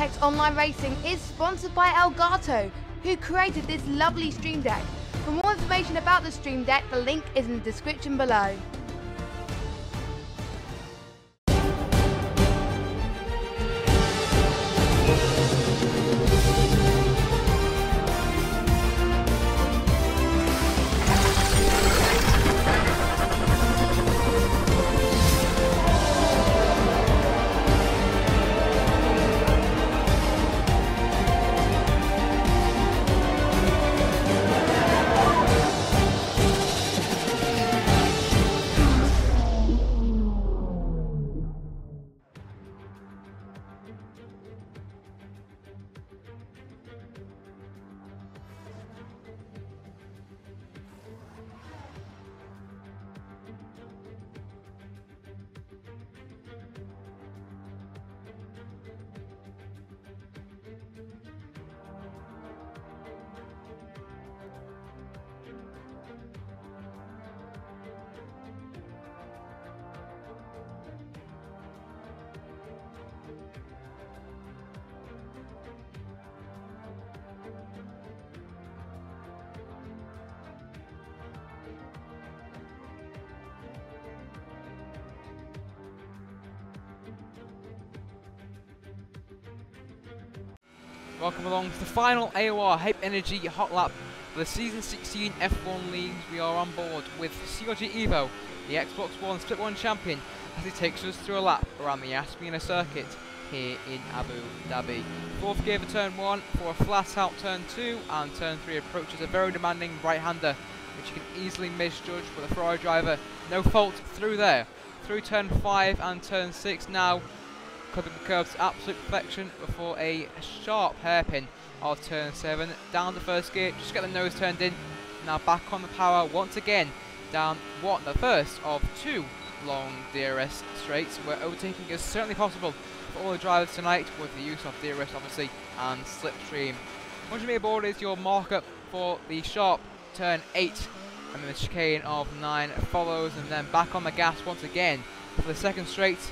Apex Online Racing is sponsored by Elgato, who created this lovely Stream Deck. For more information about the Stream Deck, the link is in the description below. Welcome along to the final AOR Hype Energy Hot Lap for the Season 16 F1 Leagues. We are on board with CRG Evo, the Xbox One Split 1 champion, as he takes us through a lap around the Marina circuit here in Abu Dhabi. Fourth gear for turn 1 for a flat out turn 2, and turn 3 approaches a very demanding right-hander, which you can easily misjudge with a Ferrari driver. No fault through there. Through turn 5 and turn 6 now, clipping the curves to absolute perfection before a sharp hairpin of turn 7. Down the first gear, just get the nose turned in. Now back on the power once again, down the first of 2 long DRS straights, where overtaking is certainly possible for all the drivers tonight with the use of DRS obviously and slipstream. 100 meter board is your marker for the sharp turn 8, and then the chicane of 9 follows, and then back on the gas once again for the second straight,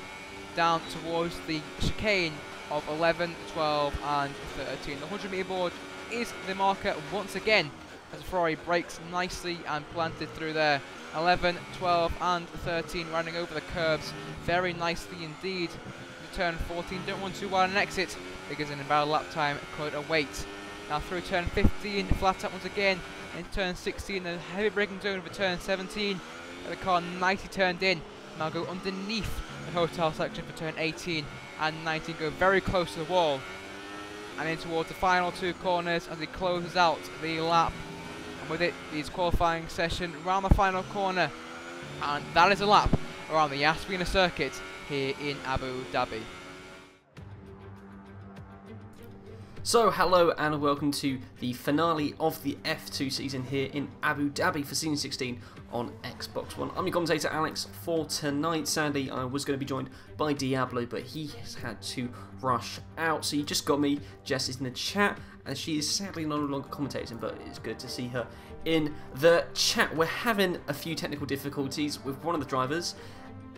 down towards the chicane of 11, 12 and 13. The 100 meter board is the marker once again as Ferrari brakes nicely and planted through there. 11, 12 and 13 running over the curves very nicely indeed. To turn 14, don't want too wide an exit because an invalid lap time could await. Now through turn 15, flat out once again. In turn 16, a heavy braking zone for turn 17. The car nicely turned in. Now go underneath the hotel section for turn 18 and 19, go very close to the wall and in towards the final 2 corners as he closes out the lap. And with it, his qualifying session around the final corner, and that is a lap around the Marina circuit here in Abu Dhabi. So hello and welcome to the finale of the F2 season here in Abu Dhabi for Season 16 on Xbox One. I'm your commentator Alex for tonight. Sadly I was going to be joined by Diablo, but he has had to rush out, so you just got me. Jess is in the chat and she is sadly no longer commentating, but it's good to see her in the chat. We're having a few technical difficulties with one of the drivers.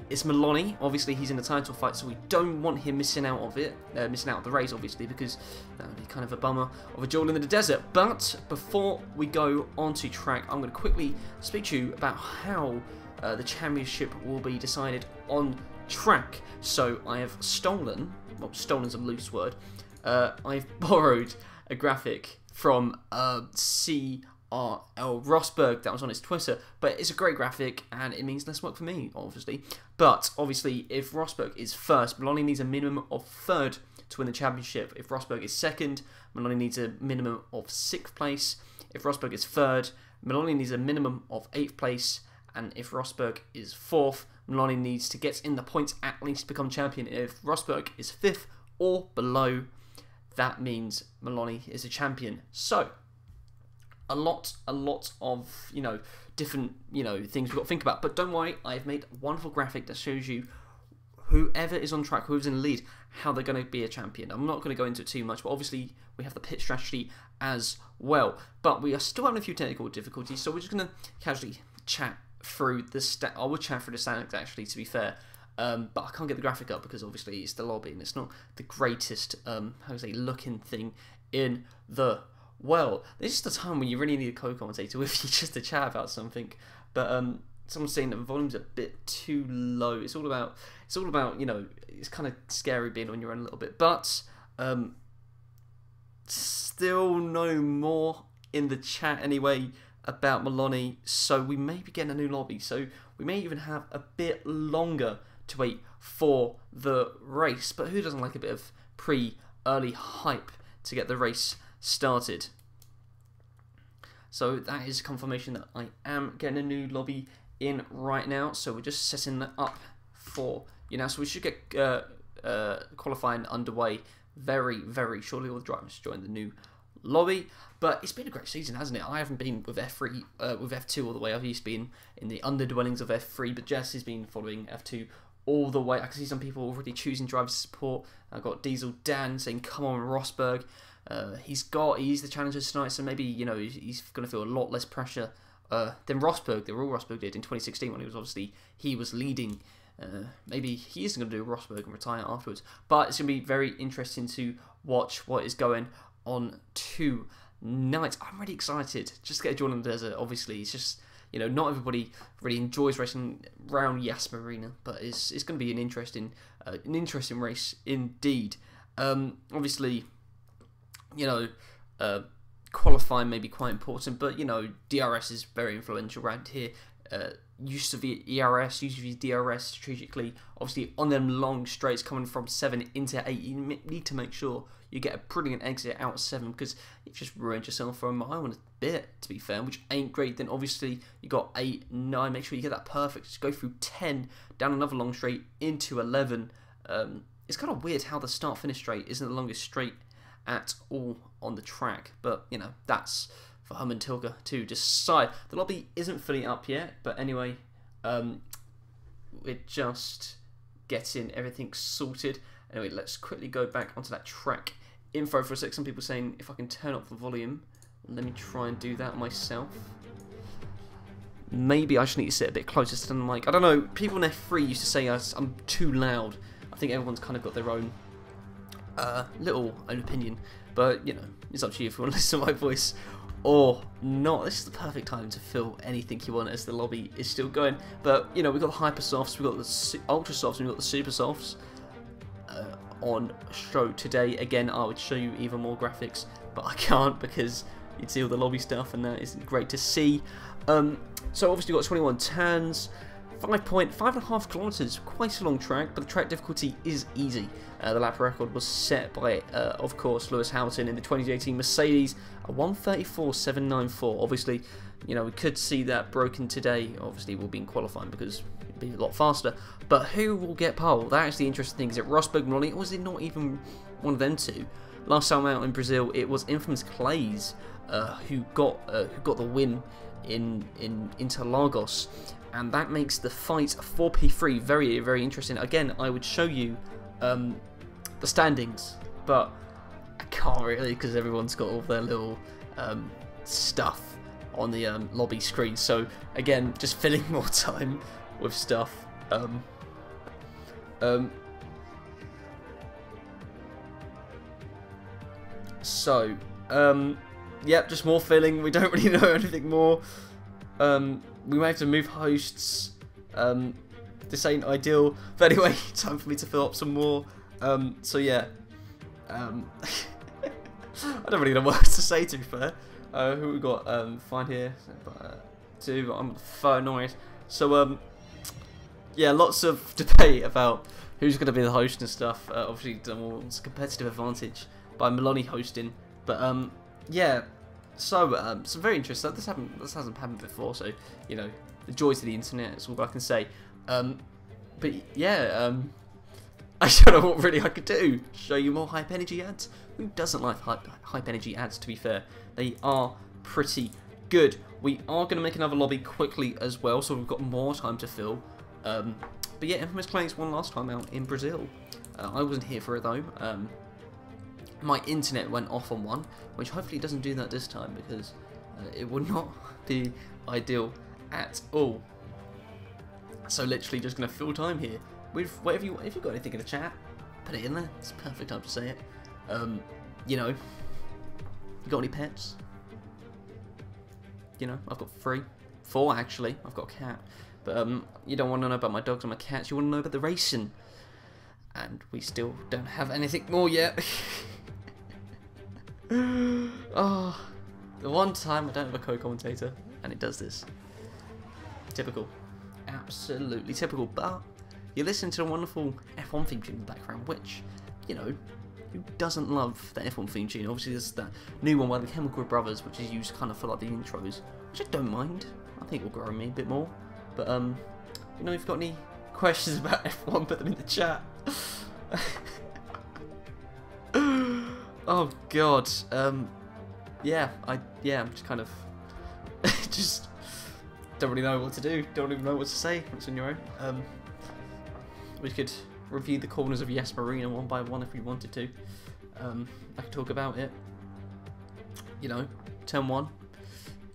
It's Maloney. Obviously he's in the title fight, so we don't want him missing out of it, missing out of the race obviously, because that would be kind of a bummer of a duel in the desert. But before we go onto track, I'm going to quickly speak to you about how the championship will be decided on track. So I have stolen, well, stolen's a loose word, I've borrowed a graphic from CRL Rosberg that was on his Twitter, but it's a great graphic and it means less work for me, obviously. But obviously, if Rosberg is first, Maloney needs a minimum of 3rd to win the championship. If Rosberg is 2nd, Maloney needs a minimum of 6th place. If Rosberg is 3rd, Maloney needs a minimum of 8th place. And if Rosberg is 4th, Maloney needs to get in the points at least to become champion. If Rosberg is 5th or below, that means Maloney is a champion. So a lot of, you know, different, you know, things we've got to think about. But don't worry, I've made a wonderful graphic that shows you whoever is on track, whoever's in the lead, how they're going to be a champion. I'm not going to go into it too much, but obviously we have the pit strategy as well. But we are still having a few technical difficulties, so we're just going to casually chat through the I will chat through the standings actually, to be fair. but I can't get the graphic up because obviously it's the lobby and it's not the greatest, how to say, looking thing in the world. This is the time when you really need a co-commentator with you just to chat about something. But someone's saying that the volume's a bit too low. It's all about, you know, it's kind of scary being on your own a little bit. But still no more in the chat anyway about Maloney, so we may be getting a new lobby, so we may even have a bit longer to wait for the race. But who doesn't like a bit of early hype to get the race started? So that is confirmation that I am getting a new lobby in right now, so we're just setting that up for you now. So we should get qualifying underway very shortly. All the drivers join the new lobby. But it's been a great season, hasn't it? I haven't been with F3, with F2 all the way. I've used to be in the underdwellings of F3, but Jess has been following F2 all the way. I can see some people already choosing drivers to support. I've got Diesel Dan saying, "Come on, Rosberg." He's the challenger tonight, so maybe, you know, he's going to feel a lot less pressure than Rosberg. The real Rosberg did in 2016 when he was leading. Maybe he isn't going to do Rosberg and retire afterwards. But it's going to be very interesting to watch what is going on tonight. I'm really excited just to get a Jordan in the desert. Obviously, it's just, you know, not everybody really enjoys racing around Marina, but it's going to be an interesting race indeed. Obviously, you know, qualifying may be quite important, but, you know, DRS is very influential around here. Use of the ERS, use of your DRS strategically. Obviously, on them long straights coming from 7 into 8, you need to make sure you get a brilliant exit out of 7, because you've just ruined yourself for a mile and a bit, to be fair, which ain't great. Then obviously you got 8, 9, make sure you get that perfect. Just go through 10, down another long straight into 11. It's kind of weird how the start-finish straight isn't the longest straight at all on the track, but, you know, that's for Hum and Tilga to decide. The lobby isn't fully up yet, but anyway, we're just getting everything sorted. Anyway, let's quickly go back onto that track info for a sec. Some people saying if I can turn up the volume. Let me try and do that myself. Maybe I just need to sit a bit closer to the mic. I don't know, people in F3 used to say I'm too loud. I think everyone's kind of got their own little opinion, but, you know, it's up to you if you want to listen to my voice or not. This is the perfect time to fill anything you want as the lobby is still going. But, you know, we've got the hyper softs, we've got the ultra softs, and we've got the super softs on show today. Again, I would show you even more graphics, but I can't because you'd see all the lobby stuff, and that isn't great to see. So obviously we've got 21 turns, 5.5 kilometers, quite a long track, but the track difficulty is easy. The lap record was set by, of course, Lewis Hamilton in the 2018 Mercedes, a 1:34.794. Obviously, you know, we could see that broken today. Obviously, we'll be in qualifying because it'd be a lot faster. But who will get pole? That's the interesting thing. Is it Rosberg, Maloney, or was it not even one of them two? Last time out in Brazil, it was infamous Clays who got the win in Interlagos. And that makes the fight for P3 very, very interesting. Again, I would show you the standings, but I can't really because everyone's got all their little stuff on the lobby screen. So again, just filling more time with stuff. Yep, just more filling. We don't really know anything more. We may have to move hosts. This ain't ideal. But anyway, time for me to fill up some more. So yeah. I don't really know what else to say, to be fair. Who we got? Fine here. 2. I'm phone noise. So yeah, lots of debate about who's going to be the host and stuff. Obviously, it's a competitive advantage by Maloney hosting. But yeah. So, some very interesting. This hasn't happened before, so, you know, the joys of the internet is all I can say. But yeah, I don't know what really I could do. Show you more hype energy ads? Who doesn't like hype energy ads, to be fair? They are pretty good. We are going to make another lobby quickly as well, so we've got more time to fill. But yeah, Infamous Clays won last time out in Brazil. I wasn't here for it though. My internet went off on one, which hopefully doesn't do that this time, because it would not be ideal at all. So literally just going to fill time here with whatever you, if you've got anything in the chat, put it in there. It's the perfect time to say it. You know, you got any pets? You know, I've got 4 actually. I've got a cat, but you don't want to know about my dogs and my cats. You want to know about the racing, and we still don't have anything more yet. Oh, the one time I don't have a co-commentator, and it does this. Typical. Absolutely typical. But you're listening to a wonderful F1 theme tune in the background, which, you know, who doesn't love the F1 theme tune? Obviously there's that new one by the Chemical Brothers, which is used kind of for like the intros, which I don't mind. I think it will grow on me a bit more. But you know, if you've got any questions about F1, put them in the chat. Oh god. Yeah, I'm just kind of just don't really know what to do. Don't even know what to say. It's on your own. We could review the corners of Yes Marina one by one if we wanted to. I could talk about it. You know, turn 1,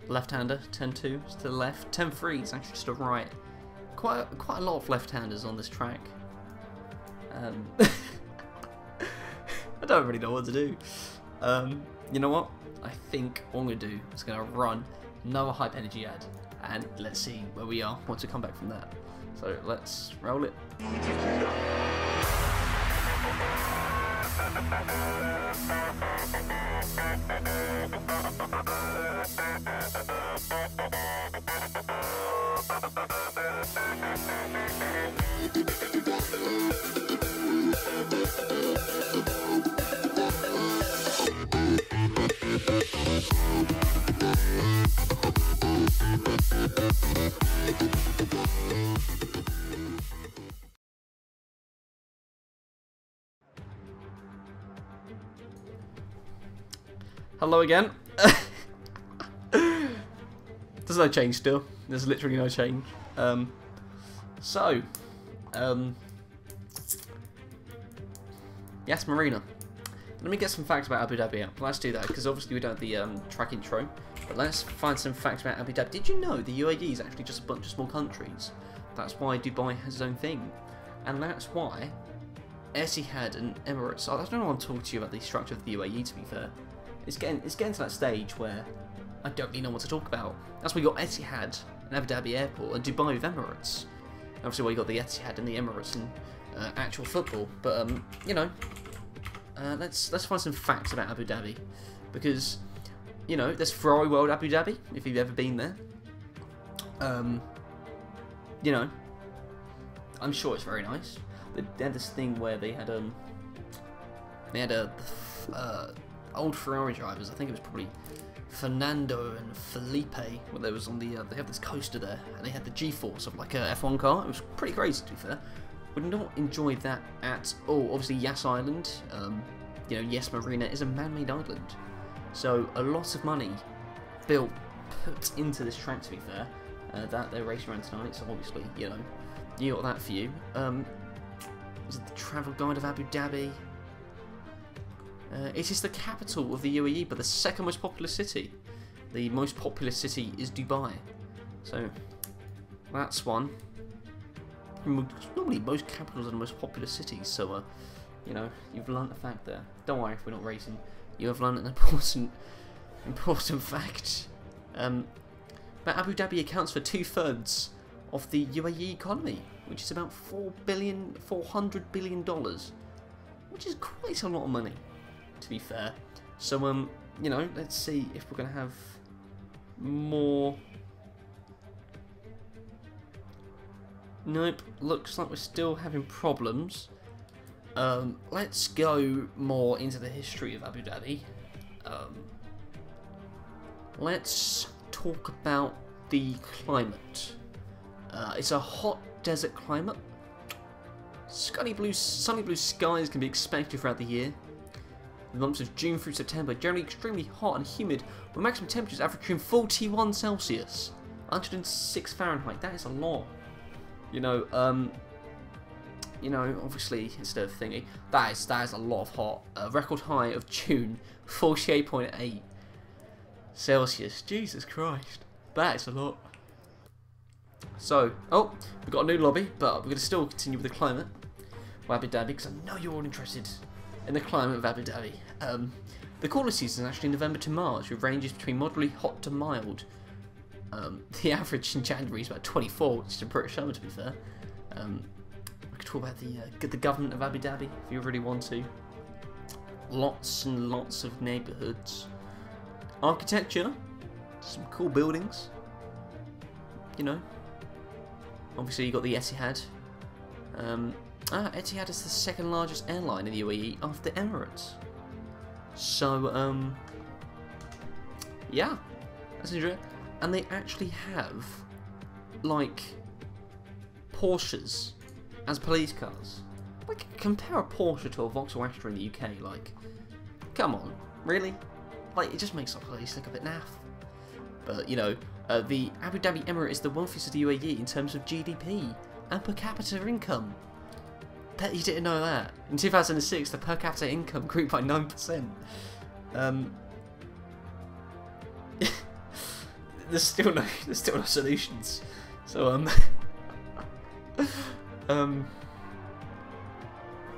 left-hander. Turn 2 is to the left. Turn 3 is actually to the right. Quite a lot of left-handers on this track. I don't really know what to do. You know what? I think what I'm going to do is going to run another hype energy ad, and let's see where we are once we come back from that. So let's roll it. Hello again. There's no change still. There's literally no change. Yes, Marina. Let me get some facts about Abu Dhabi out. Let's do that, because obviously we don't have the track intro. But let's find some facts about Abu Dhabi. Did you know the UAE is actually just a bunch of small countries? That's why Dubai has its own thing. And that's why Etihad and Emirates... I don't want to talk to you about the structure of the UAE, to be fair. It's getting to that stage where I don't really know what to talk about. That's why you got Etihad and Abu Dhabi Airport and Dubai with Emirates. Obviously, why you got the Etihad and the Emirates and actual football. But you know, let's find some facts about Abu Dhabi, because you know there's Ferrari World Abu Dhabi if you've ever been there. You know, I'm sure it's very nice. They had this thing where they had old Ferrari drivers. I think it was probably Fernando and Felipe. Well, there was on the they have this coaster there, and they had the G-force of like a F1 car. It was pretty crazy, to be fair. Would not enjoy that at all. Obviously, Yas Island, you know, Yes Marina is a man-made island, so a lot of money put into this track. To be fair, that they're racing around tonight, so obviously, you know, you got that for you. Was it the travel guide of Abu Dhabi? It is the capital of the UAE, but the second most populous city. The most populous city is Dubai. So, that's one. Normally, most capitals are the most populous cities, so, you know, you've learnt a fact there. Don't worry if we're not racing. You have learnt an important fact. But Abu Dhabi accounts for 2/3 of the UAE economy, which is about $400 billion, which is quite a lot of money, to be fair. So, you know, let's see if we're going to have more. Nope, looks like we're still having problems. Let's go more into the history of Abu Dhabi. Let's talk about the climate. It's a hot desert climate. Sunny blue skies can be expected throughout the year. The months of June through September are generally extremely hot and humid, with maximum temperatures averaging 41 Celsius, 106 Fahrenheit. That is a lot. You know, obviously instead of thingy, that is a lot of hot. Record high of June, 48.8 Celsius. Jesus Christ, that is a lot. So, oh, we've got a new lobby, but we're going to still continue with the climate of Abu Dhabi, because I know you're all interested in the climate of Abu Dhabi. The cooler season is actually November to March, with ranges between moderately hot to mild. The average in January is about 24, which is a British summer, to be fair. We could talk about the government of Abu Dhabi, if you really want to. Lots and lots of neighbourhoods. Architecture, some cool buildings. You know. Obviously, you got the Etihad. Etihad is the second largest airline in the UAE after Emirates. So, yeah, that's interesting. And they actually have, like, Porsches as police cars. Like, compare a Porsche to a Vauxhall Astra in the UK. Like, come on, really? Like, it just makes our police look a bit naff. But, you know, the Abu Dhabi Emirate is the wealthiest of the UAE in terms of GDP and per capita income. Bet you didn't know that. In 2006, the per capita income grew by 9%. There's still no solutions. So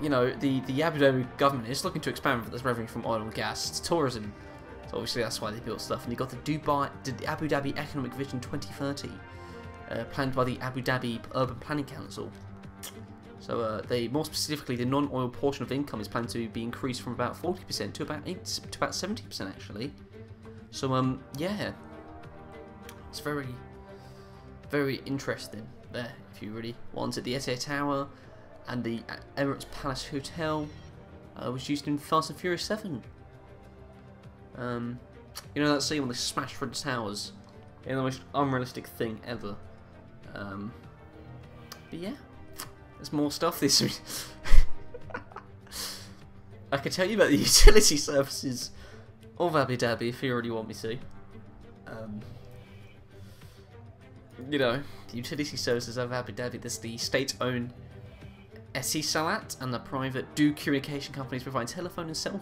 you know, the Abu Dhabi government is looking to expand this revenue from oil and gas to tourism. So obviously that's why they built stuff. And you got the Abu Dhabi Economic Vision 2030, planned by the Abu Dhabi Urban Planning Council. So more specifically, the non-oil portion of income is planned to be increased from about 40% to about 70% actually. So yeah, it's very, very interesting there. If you really wanted, the Etihad Tower and the Emirates Palace Hotel was used in Fast and Furious 7. You know that scene when they smash through the towers? You know, the most unrealistic thing ever. But yeah, there's more stuff. I could tell you about the utility services of Abu Dhabi if you already want me to. You know, the utility services of Abu Dhabi. There's the state-owned Etisalat and the private Do communication companies provide telephone and cell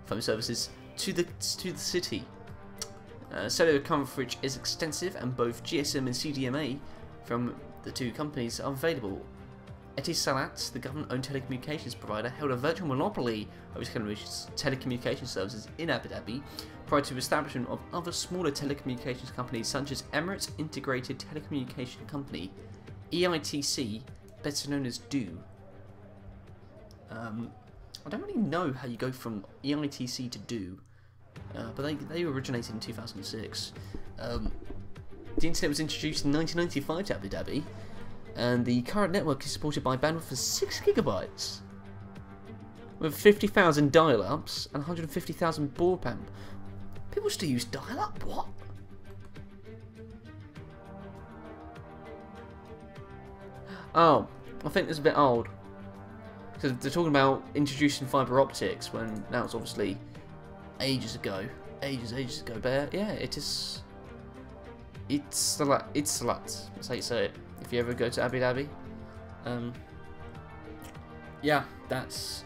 phone services to the city. Cellular coverage is extensive, and both GSM and CDMA from the two companies are available. Etisalat, the government-owned telecommunications provider, held a virtual monopoly over telecommunications services in Abu Dhabi prior to the establishment of other smaller telecommunications companies such as Emirates Integrated Telecommunication Company, EITC, better known as Do. I don't really know how you go from EITC to Do, but they originated in 2006. The internet was introduced in 1995 to Abu Dhabi, and the current network is supported by bandwidth of 6 gigabytes, with 50,000 dial-ups and 150,000 broadband. People still use dial-up? What? Oh, I think it's a bit old. Because they're talking about introducing fibre optics when now it's obviously ages ago. Ages ago. But yeah, it's a lot. That's how you say it. If you ever go to Abu Dhabi. Yeah, that's...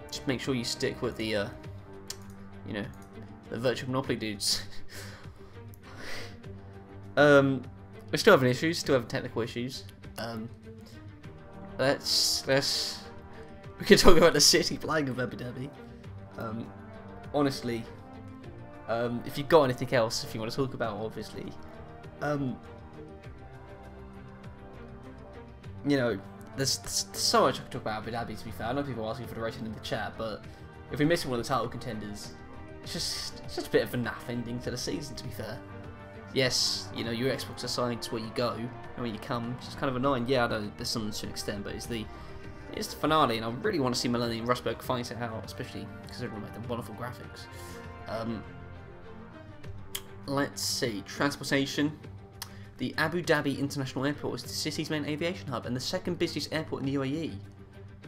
Just make sure you stick with the, you know, the virtual monopoly dudes. We're still having issues, still having technical issues. We can talk about the city flying of Abu Dhabi. Honestly, if you've got anything else, if you want to talk about, obviously, you know, there's so much I can talk about Abu Dhabi. To be fair, I know people are asking for the rating in the chat, but if we're missing one of the title contenders, it's just a bit of a naff ending to the season. To be fair, yes, you know, your Xbox decides where you go and where you come. It's just kind of annoying. Yeah, I know there's something to an extent, but it's the finale, and I really want to see Millennium Rustberg fight it out, especially considering they make the wonderful graphics. Let's see, transportation. The Abu Dhabi International Airport is the city's main aviation hub and the second busiest airport in the UAE.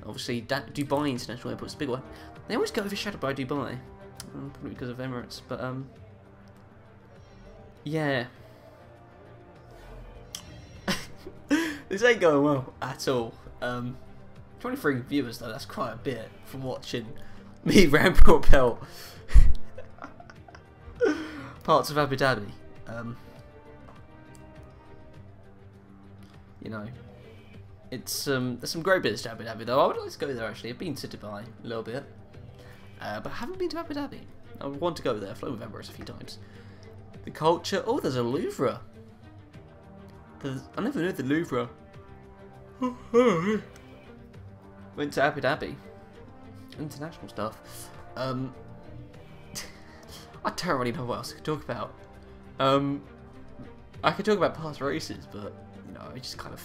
Obviously, Dubai International Airport is a big one. They always get overshadowed by Dubai, probably because of Emirates, but yeah. This ain't going well at all. 23 viewers though, that's quite a bit from watching me ramble about parts of Abu Dhabi. you know, it's there's some great bits to Abu Dhabi though. I would like to go there actually. I've been to Dubai a little bit, but I haven't been to Abu Dhabi. I would want to go there. I've flown with Emirates a few times. The culture. Oh, there's a Louvre. I never knew the Louvre. Went to Abu Dhabi. International stuff. I don't really know what else I could talk about. I could talk about past races, but you know, I just kind of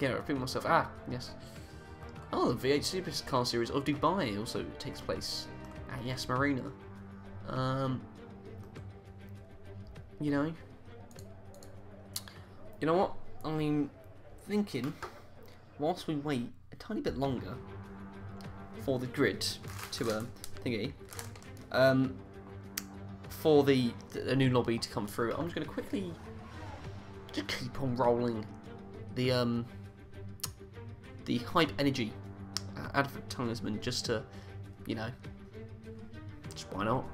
repeat myself. Ah, yes. Oh, the V8 Supercar Series of Dubai also takes place at Yes Marina. You know what? I'm thinking, whilst we wait a tiny bit longer for the grid to thingy, for the new lobby to come through, I'm just going to quickly just keep on rolling the Hype Energy advertisement, just to, you know, just why not?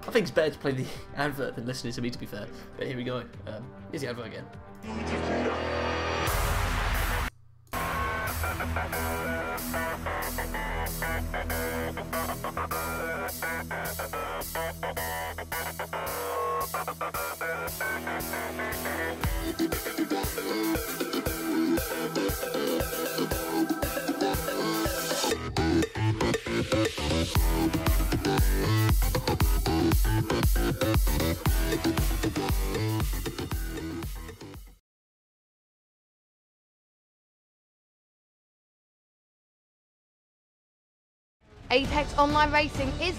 I think it's better to play the advert than listening to me, to be fair. But here we go. Here's the advert again. Apex Online Racing is...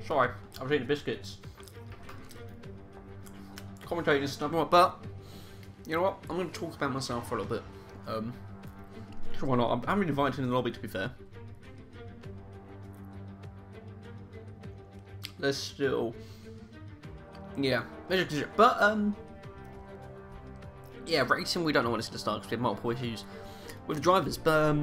Sorry, I was eating biscuits. Commentating is number one, but you know what? I'm going to talk about myself for a little bit. Sure, why not? I'm really invited in the lobby, to be fair. There's still, yeah, but yeah, racing. We don't know when it's going to start because we have multiple issues with the drivers, but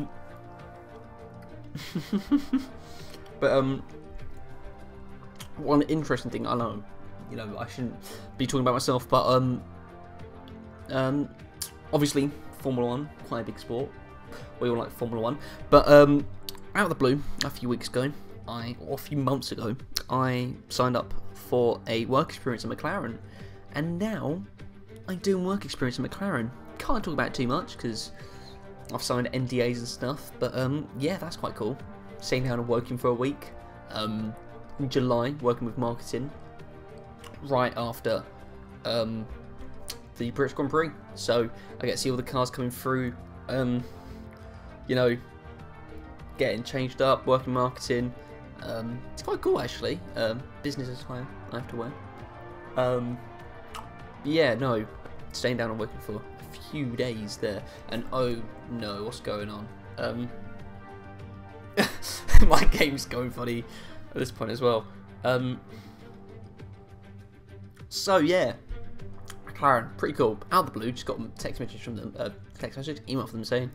one interesting thing, I know, you know, I shouldn't be talking about myself, but obviously Formula 1, quite a big sport. We all like Formula 1, but out of the blue, a few weeks ago, or a few months ago, I signed up for a work experience at McLaren, and now I'm doing work experience at McLaren. Can't talk about it too much because I've signed NDAs and stuff, but yeah, that's quite cool. Staying down and working for a week. In July, working with marketing right after the British Grand Prix, so I get to see all the cars coming through, you know, getting changed up, working marketing. It's quite cool actually. Business attire I have to wear. Yeah, no, staying down and working for a few days there, and oh no, what's going on? My game's going funny at this point as well. So yeah, McLaren, pretty cool. Out of the blue, just got a text message from them, email from them saying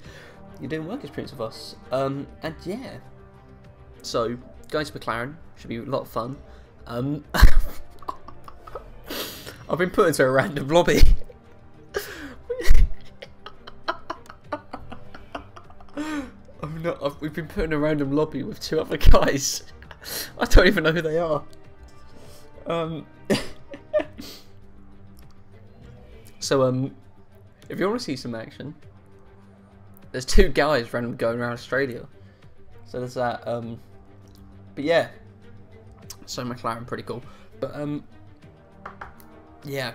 you're doing work experience with us. And yeah, so going to McLaren should be a lot of fun. I've been put into a random lobby. We've been put in a random lobby with two other guys. I don't even know who they are. So if you want to see some action, there's two guys randomly going around Australia. So there's that. But yeah, so McLaren, pretty cool. But yeah.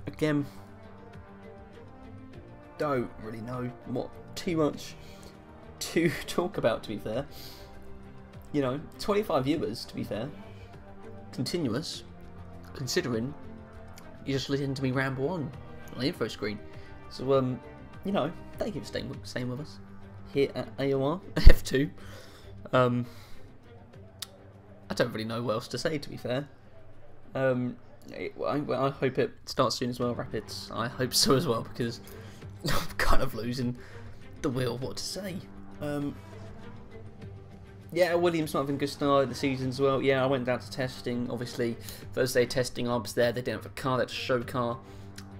Again, don't really know what too much to talk about, to be fair. You know, 25 viewers, to be fair. Continuous, considering you just listened to me ramble on the info screen. So, you know, thank you for staying with us here at AOR F2. I don't really know what else to say, to be fair. I hope it starts soon as well, Rapids. I hope so as well, because I'm kind of losing the will of what to say. Yeah, Williams not having a good start of the season as well. Yeah, I went down to testing. Obviously, first day testing, I was there. They didn't have a car. They had a show car.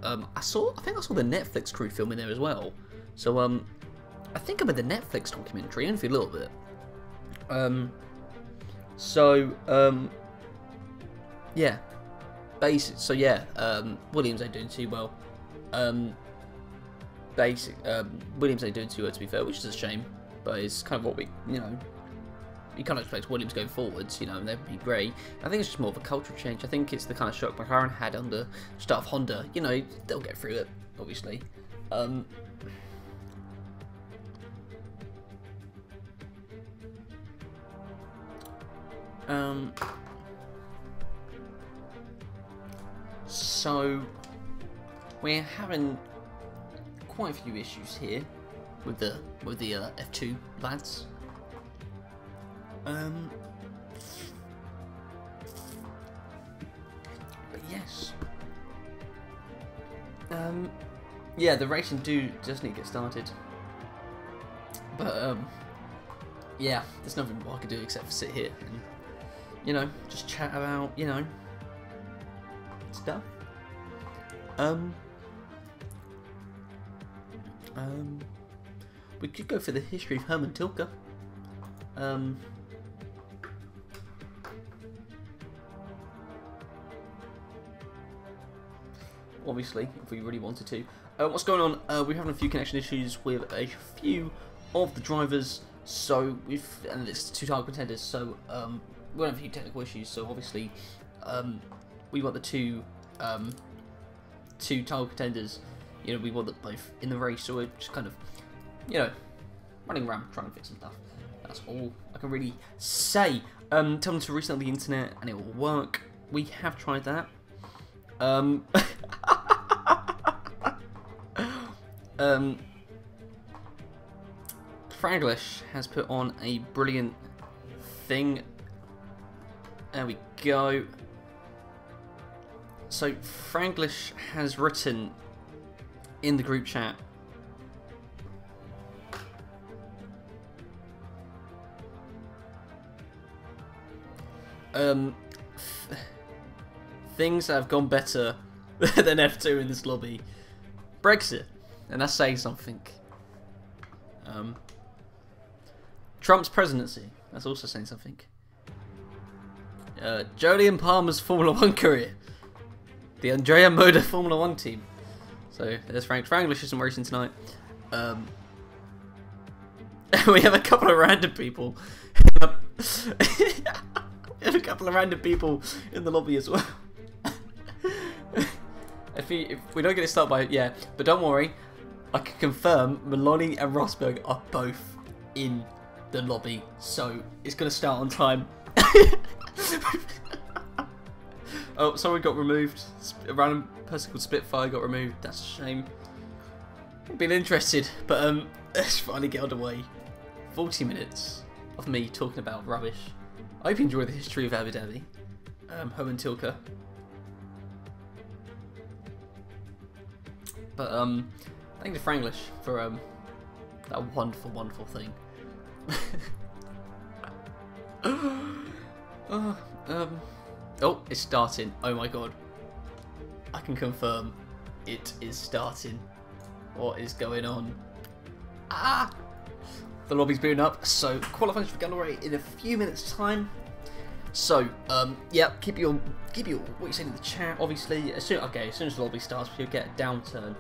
I think I saw the Netflix crew filming there as well. So I think I'm in the Netflix documentary, only for a little bit. Yeah. Williams ain't doing too well. Williams ain't doing too well, to be fair, which is a shame. But it's kind of what we, you know, you can't expect Williams going forwards, you know, and they'd be great. I think it's just more of a cultural change. I think it's the kind of shock McLaren had under start of Honda. You know, they'll get through it, obviously. So we're having quite a few issues here with the F2 lads. But yes. Yeah, the racing does need to get started. But yeah, there's nothing more I can do except for sit here and, you know, just chat about, you know, stuff. We could go for the history of Herman Tilke. Obviously, if we really wanted to. What's going on? We're having a few connection issues with a few of the drivers. So and it's two title contenders. So we're having a few technical issues. So obviously, we want the two title contenders. You know, we want them both in the race. So we're just kind of, you know, running around trying to fix some stuff. That's all I can really say. Tell them to restart the internet and it will work. We have tried that. Franglish has put on a brilliant thing. There we go. So Franglish has written in the group chat, things have gone better than F2 in this lobby. Brexit, and that's saying something. Trump's presidency, that's also saying something. Jolyon Palmer's Formula 1 career. The Andrea Moda Formula 1 team. So there's Frank. Franglish isn't racing tonight. We have a couple of random people. We have a couple of random people in the lobby as well. If we don't get it started by, yeah, but don't worry, I can confirm Maloney and Rosberg are both in the lobby, so it's going to start on time. Oh, someone got removed. A random person called Spitfire got removed. That's a shame. I've been interested, but let's finally get underway. 40 minutes of me talking about rubbish. I hope you enjoy the history of Abu Dhabi. Herman Tilke. But thank you to Franglish for that wonderful, wonderful thing. Oh, it's starting. Oh my god. I can confirm it is starting. What is going on? Ah! The lobby's booting up, so qualifying for underway in a few minutes' time. So, yeah, keep your what you're saying in the chat. Obviously, as soon as the lobby starts, you'll get a downturn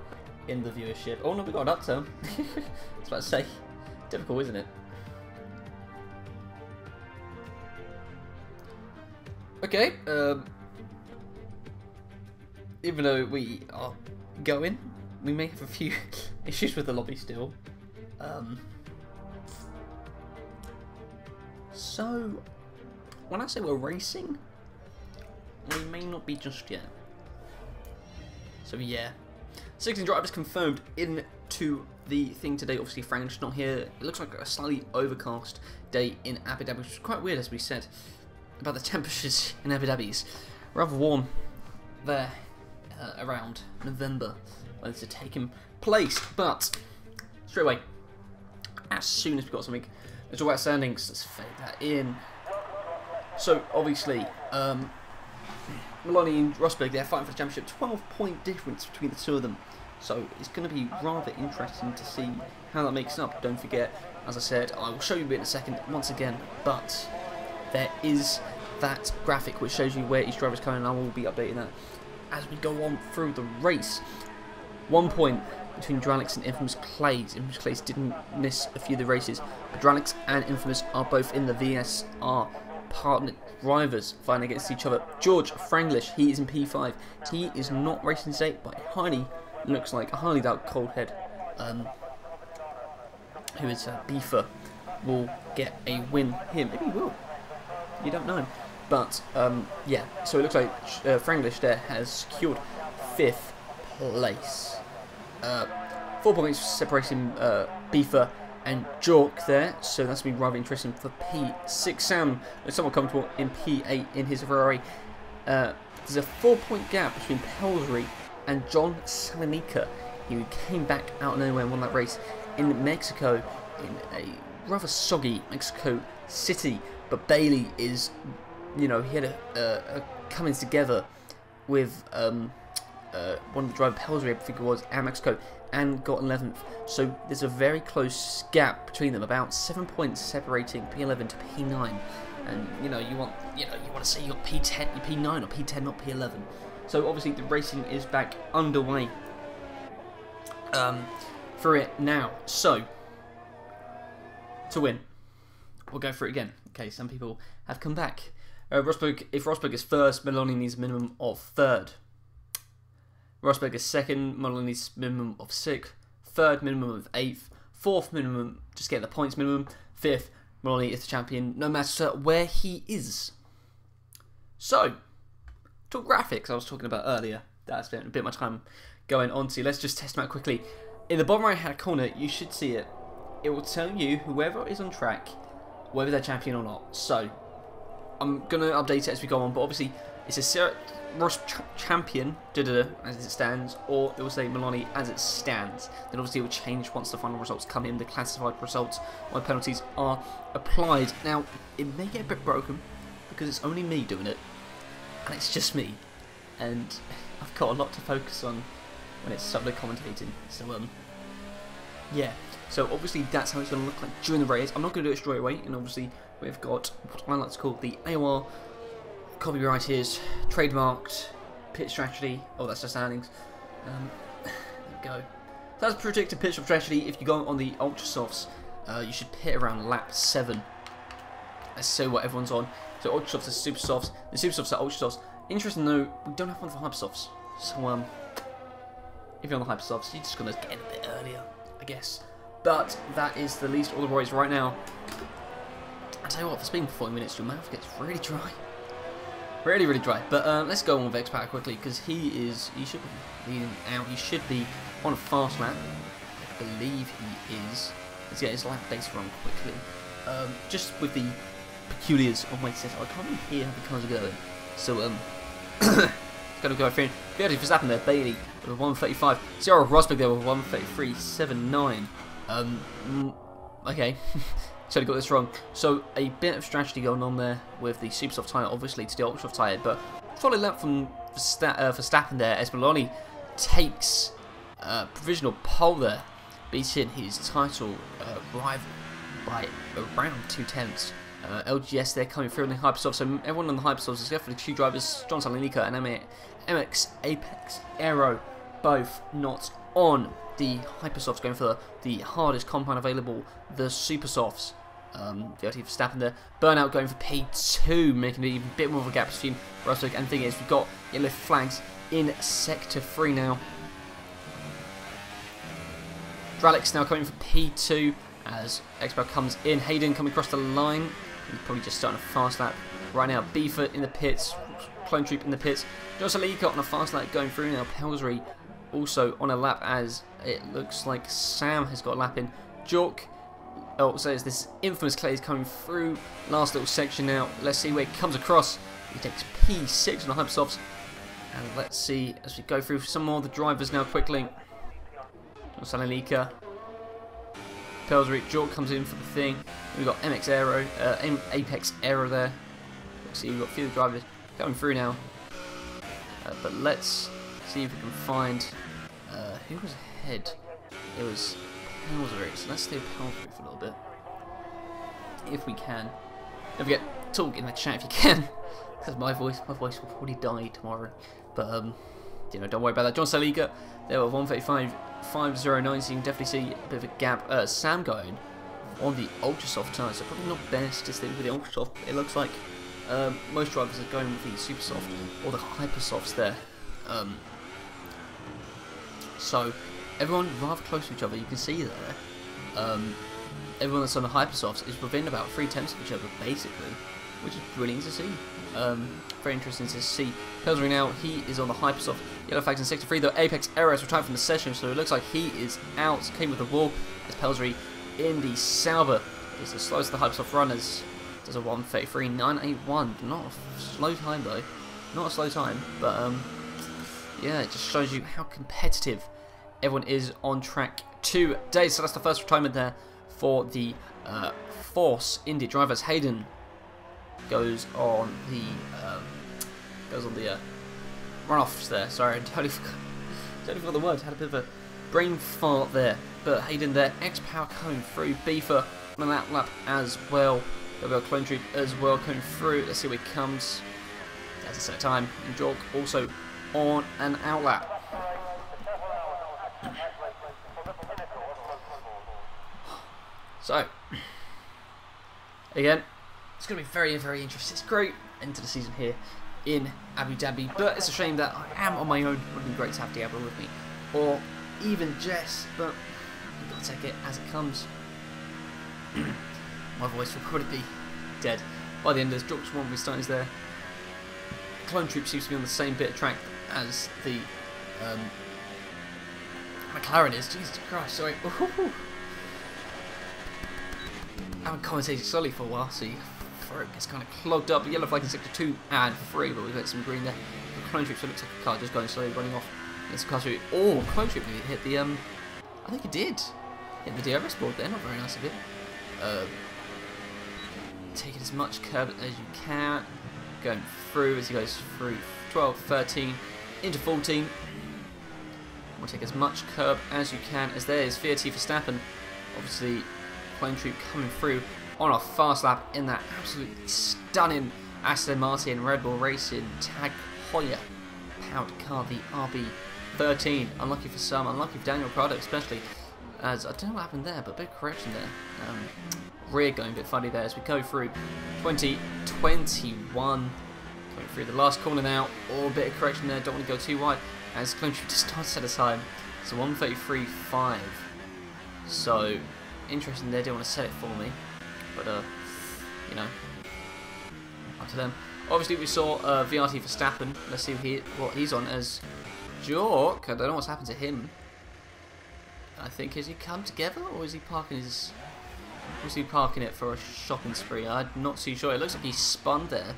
in the viewership. Oh no, we got an upturn. I was about to say, difficult, isn't it? Okay, even though we are going, we may have a few issues with the lobby still. So, when I say we're racing, we may not be just yet. So yeah, 16 drivers confirmed into the thing today. Obviously Frank's not here. It looks like a slightly overcast day in Abu Dhabi, which is quite weird, as we said about the temperatures in Abu Dhabi's rather warm there around November when this had taken place. But straight away, as soon as we've got something, let's talk about standings. Let's fade that in. So obviously, Maloney and Rosberg, they're fighting for the championship. 12-point difference between the two of them. So it's going to be rather interesting to see how that makes up. Don't forget, as I said, I will show you a bit in a second once again, but there is that graphic which shows you where each driver is coming, and I will be updating that as we go on through the race. 1 point between Dralix and Infamous Clays. Infamous Clays didn't miss a few of the races, but Dralix and Infamous are both in the VSR partner drivers fighting against each other. George Franglish, he is in P5. He is not racing today, but looks like a highly doubt Coldhead, who is Beefer, will get a win here. Maybe he will. You don't know. But yeah, so it looks like Franglish there has secured 5th place. 4 points separating Beefer and Jork there, so that's going to be rather interesting for P6. Sam is somewhat comfortable in P8 in his Ferrari. There's a 4-point gap between Pelsbury and John Salonika. He came back out of nowhere and won that race in Mexico, in a rather soggy Mexico City. But Bailey is, you know, he had a coming together with one of the driver, Pelsbury, I think it was, and Mexico, and got 11th. So there's a very close gap between them, about 7 points separating P11 to P9. And you know, you want to say you got P10, P9 or P10, not P11. So obviously the racing is back underway for it now. So to win, we'll go for it again. Okay, some people have come back. Rosberg, if Rosberg is first, Maloney needs a minimum of 3rd. Rosberg is 2nd, Maloney needs a minimum of 6th. 3rd, minimum of 8th. 4th, minimum, just get the points minimum. 5th, Maloney is the champion, no matter where he is. So, talk graphics I was talking about earlier, that I spent a bit of my time going on to. Let's just test them out quickly. In the bottom right hand corner, you should see it. It will tell you whoever is on track, whether they're champion or not. So, I'm going to update it as we go on, but obviously, it's a Ross champion, as it stands, or it will say Maloney as it stands. Then obviously it will change once the final results come in, the classified results, when penalties are applied. Now, it may get a bit broken, because it's only me doing it, and it's just me, and I've got a lot to focus on when it's solo commentating. So yeah, so obviously that's how it's going to look like during the race. I'm not going to do it straight away, and obviously we've got what I like to call the AOR copyright is trademarked pit strategy. Oh, that's the standings. There we go. That's predicted pit stop strategy. If you go on the ultra softs, you should pit around lap 7. Let's see what everyone's on. So ultra softs are super softs. The super softs are ultra softs. Interesting though, we don't have one for hyper softs. So if you're on the hyper softs, you're just gonna get in a bit earlier, I guess. But that is the least all the boys right now. I tell you what, for speaking for 40 minutes, your mouth gets really dry. Really, really dry. But let's go on with X-Pac quickly, because he should be leading out. He should be on a fast lap. I believe he is. Let's get his lap base run quickly. Just with the peculiars of my setup, I can't even hear how the cars are going. So, it's going to go through. Verdi Verstappen there, Bailey with 135. Zero Rosberg there with 133.79. Okay. Totally got this wrong. So a bit of strategy going on there with the super soft tyre, obviously to the ultra soft tyre, but solid lap from Verstappen there as Maloney takes provisional pole there, beating his title rival by around 2/10. LGS there coming through in the hypersofts, so everyone on the hypersofts except for the 2 drivers, John Salonika and MX Apex Aero, both not on the hypersofts, going for the hardest compound available, the super softs. Verdi Verstappen there, Burnout going for P2, making it even a bit more of a gap between Rosberg. And the thing is, we've got yellow flags in sector 3 now. Dralix now coming for P2 as X-Pac comes in. Hayden coming across the line. He's probably just starting a fast lap right now. Beeford in the pits, Clone Troop in the pits. John Salonika on a fast lap going through now. Pelsbury also on a lap, as it looks like Sam has got a lap in. Jork, oh, so it's this infamous Clay is coming through. Last little section now. Let's see where he comes across. He takes P6 on the hypersofts. And let's see as we go through some more of the drivers now quickly. Salonika. Pelsbury, Jork comes in for the thing. We've got MX Aero, Apex Aero there. Let's see, we've got a few drivers coming through now. But let's see if we can find who was ahead. It was Pelsbury, so let's stay with Pelsbury for a little bit. If we can. Don't forget, talk in the chat if you can. Because my voice will probably die tomorrow. But, you know, don't worry about that. John Saliga, there were 135.509, so you can definitely see a bit of a gap. Sam going on the ultra soft tyres, so probably not best to stick with the ultra soft. It looks like most drivers are going with the super soft or the hyper softs there. So everyone rather close to each other. You can see there. Everyone that's on the hyper softs is within about 3/10 of each other, basically, which is brilliant to see. Very interesting to see. Pelsbury now, he is on the hypersoft. Yellow Flags in 63, though Apex Aero is retired from the session, so it looks like he is out. Came with the wall as Pelsbury in the Sauber is the slowest of the hypersoft runners. Does a 1:33.981. Not a slow time though. Not a slow time, but yeah, it just shows you how competitive everyone is on track today. So that's the first retirement there for the Force Indy drivers. Hayden goes on the runoffs there. Sorry, I totally forgot the word. Had a bit of a brain fart there. But Hayden there, X-Power coming through. Beaver on that lap as well. We've got Clone Troop as well coming through. Let's see where he comes. That's a set time. And Jork also on an outlap. So, again, it's going to be very, very interesting. It's great end to the season here in Abu Dhabi, but it's a shame that I am on my own. It would have been great to have Diablo with me, or even Jess, but I've got to take it as it comes. My voice will probably be dead by the end of this. Jork's one of his starters there. Clone Troop seems to be on the same bit of track as the McLaren is. Jesus Christ, sorry. I haven't commentated slowly for a while, so your throat gets kind of clogged up. Yellow Flag in sector 2 and 3, but we've got some green there. The Clone Troop, so it looks like a car just going slowly, running off. It's a car through. Oh, Clone Troop hit the, I think it did. Hit the DRS board there, not very nice of it. Taking as much curb as you can. Going through as he goes through 12, 13, into 14. We'll take as much curb as you can, as there is VRT Verstappen. Obviously, Clone Troop coming through on a fast lap in that absolutely stunning Aston Martin Red Bull Racing Tag Heuer powered car, the RB13. Unlucky for some, unlucky for Daniel Prado especially, as I don't know what happened there, but big correction there. Rear going a bit funny there as we go through 2021. Going through the last corner now, or a bit of correction there, don't want to go too wide, as Clone Troop just starts at a time. So 1:33.5. So interesting, they don't want to set it for me, but you know, up to them. Obviously we saw VRT Verstappen. Let's see what he's on as Jork. I don't know what's happened to him. I think, has he come together, or is he parking his? Was he parking it for a shopping spree? I'm not too sure. It looks like he spun there.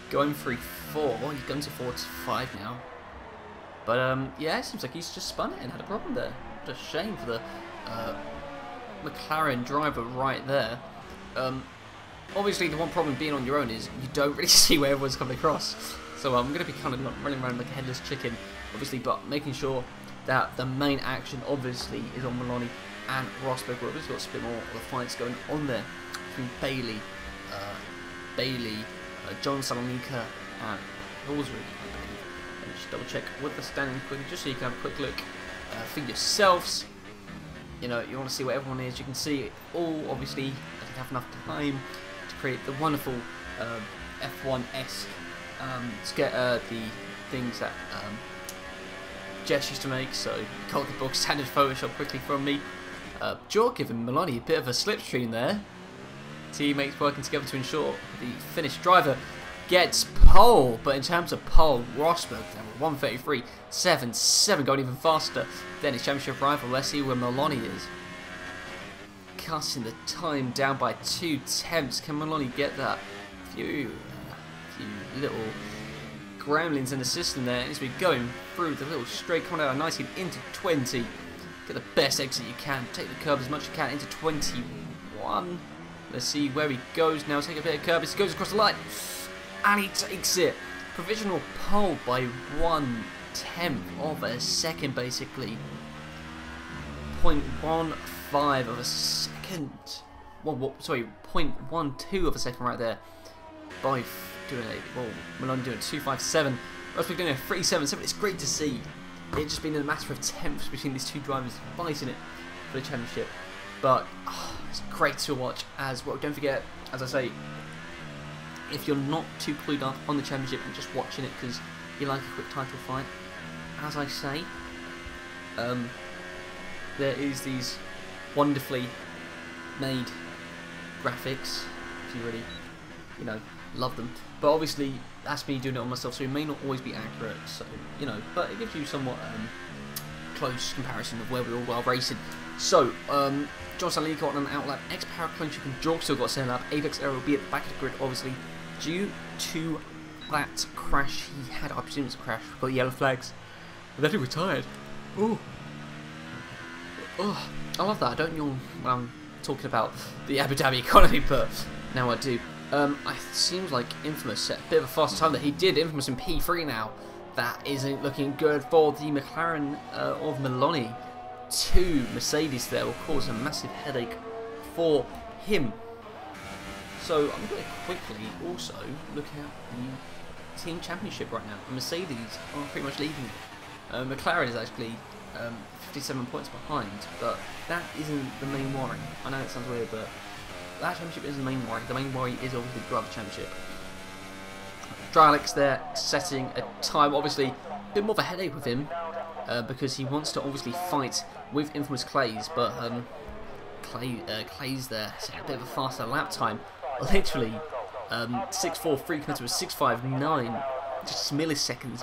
Going 3-4. He's going to 4-5 now. But yeah, it seems like he's just spun it and had a problem there. What a shame for the McLaren driver right there. Obviously, the one problem being on your own is you don't really see where everyone's coming across. So I'm going to be kind of running around like a headless chicken, obviously, but making sure that the main action obviously is on Maloney and Rosberg. We've obviously got a bit more of the fights going on there between Bailey, John Salonika and Pillsbury. Let me just double check with the standing quickly, just so you can have a quick look for yourselves. You know, you want to see where everyone is. You can see it all. Obviously, I didn't have enough time to create the wonderful F1-esque to get the things that Jess used to make. So, got the book standard Photoshop quickly from me. Jork giving Maloney a bit of a slipstream there. Teammates working together to ensure the finished driver gets pole, but in terms of pole, Rosberg, 1:33.77, going even faster than his championship rival. Let's see where Maloney is. Cutting the time down by 2/10. Can Maloney get that? A few little gremlins in the system there, and as we're going through the little straight coming out of 19 into 20. Get the best exit you can. Take the curb as much as you can into 21. Let's see where he goes now. Take a bit of curb as he goes across the line. And he takes it. Provisional pole by 1/10 of a second, basically. 0.15 of a second. Sorry, 0.12 of a second right there. By doing Maloney doing 2:57. Rosberg doing a 3:77. It's great to see. It's just been a matter of tenths between these two drivers fighting it for the championship. But it's great to watch as well. Don't forget, as I say, if you're not too clued up on the championship and just watching it because you like a quick title fight, as I say, there is these wonderfully made graphics, if you really, love them. But obviously, that's me doing it on myself, so it may not always be accurate. So, but it gives you somewhat close comparison of where we all are racing. So, John Stanley got on an outlap. X-Power clone chip and Jorg still got a second lap. Apex Aero will be at the back of the grid, obviously, due to that crash he had. I presume it's a crash. We've got yellow flags. And then he retired. Ooh. Oh, I love that. I don't yawn when I'm talking about the Abu Dhabi economy, but now I do. It seems like Infamous set a bit of a faster time that he did. Infamous in P3 now. That isn't looking good for the McLaren of Maloney. 2 Mercedes there will cause a massive headache for him. So I'm going to quickly also look at the team championship right now. Mercedes are pretty much leading it. McLaren is actually 57 points behind, but that isn't the main worry. I know it sounds weird, but that championship isn't the main worry. The main worry is obviously the driver championship. Alex there setting a time, obviously a bit more of a headache with him because he wants to obviously fight with Infamous Clays, but Clays there setting a bit of a faster lap time. Literally 6.43 compared to a 6.59, just milliseconds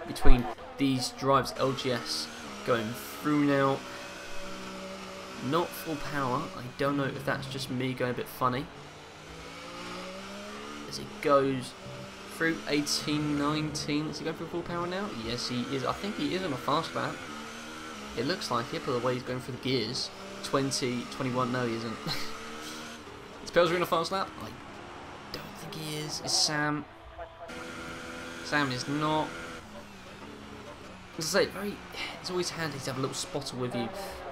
between these drives. LGS going through now. Not full power. I don't know if that's just me going a bit funny. As it goes through 18, 19. Is he going through full power now? Yes, he is. I think he is on a fast lap. It looks like it, by the way he's going through the gears. 20, 21. No, he isn't. Is Pelsbury on a fast lap? I don't think he is. Is Sam? Sam is not. As I say, it's always handy to have a little spotter with you.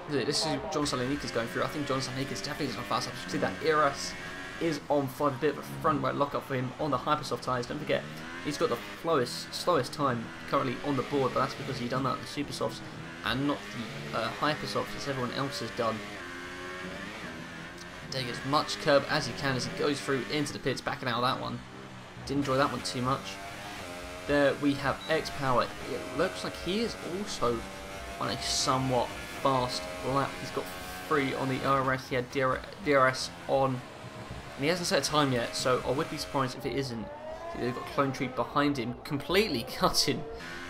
This is John Salonika's going through. I think John Salonika's definitely on fast lap. You see that ERS is on 5, a bit of a front right lock up for him on the Hypersoft tyres. Don't forget, he's got the slowest time currently on the board, but that's because he's done that with the Supersofts and not the Hypersofts as everyone else has done. Take as much curb as he can as he goes through into the pits, backing out of that one. Didn't enjoy that one too much. There we have X-Power. It looks like he is also on a somewhat fast lap. He's got 3 on the RS. He had DRS on. And he hasn't set a time yet, so I would be surprised if it isn't. They've got Clone Tree behind him, completely cutting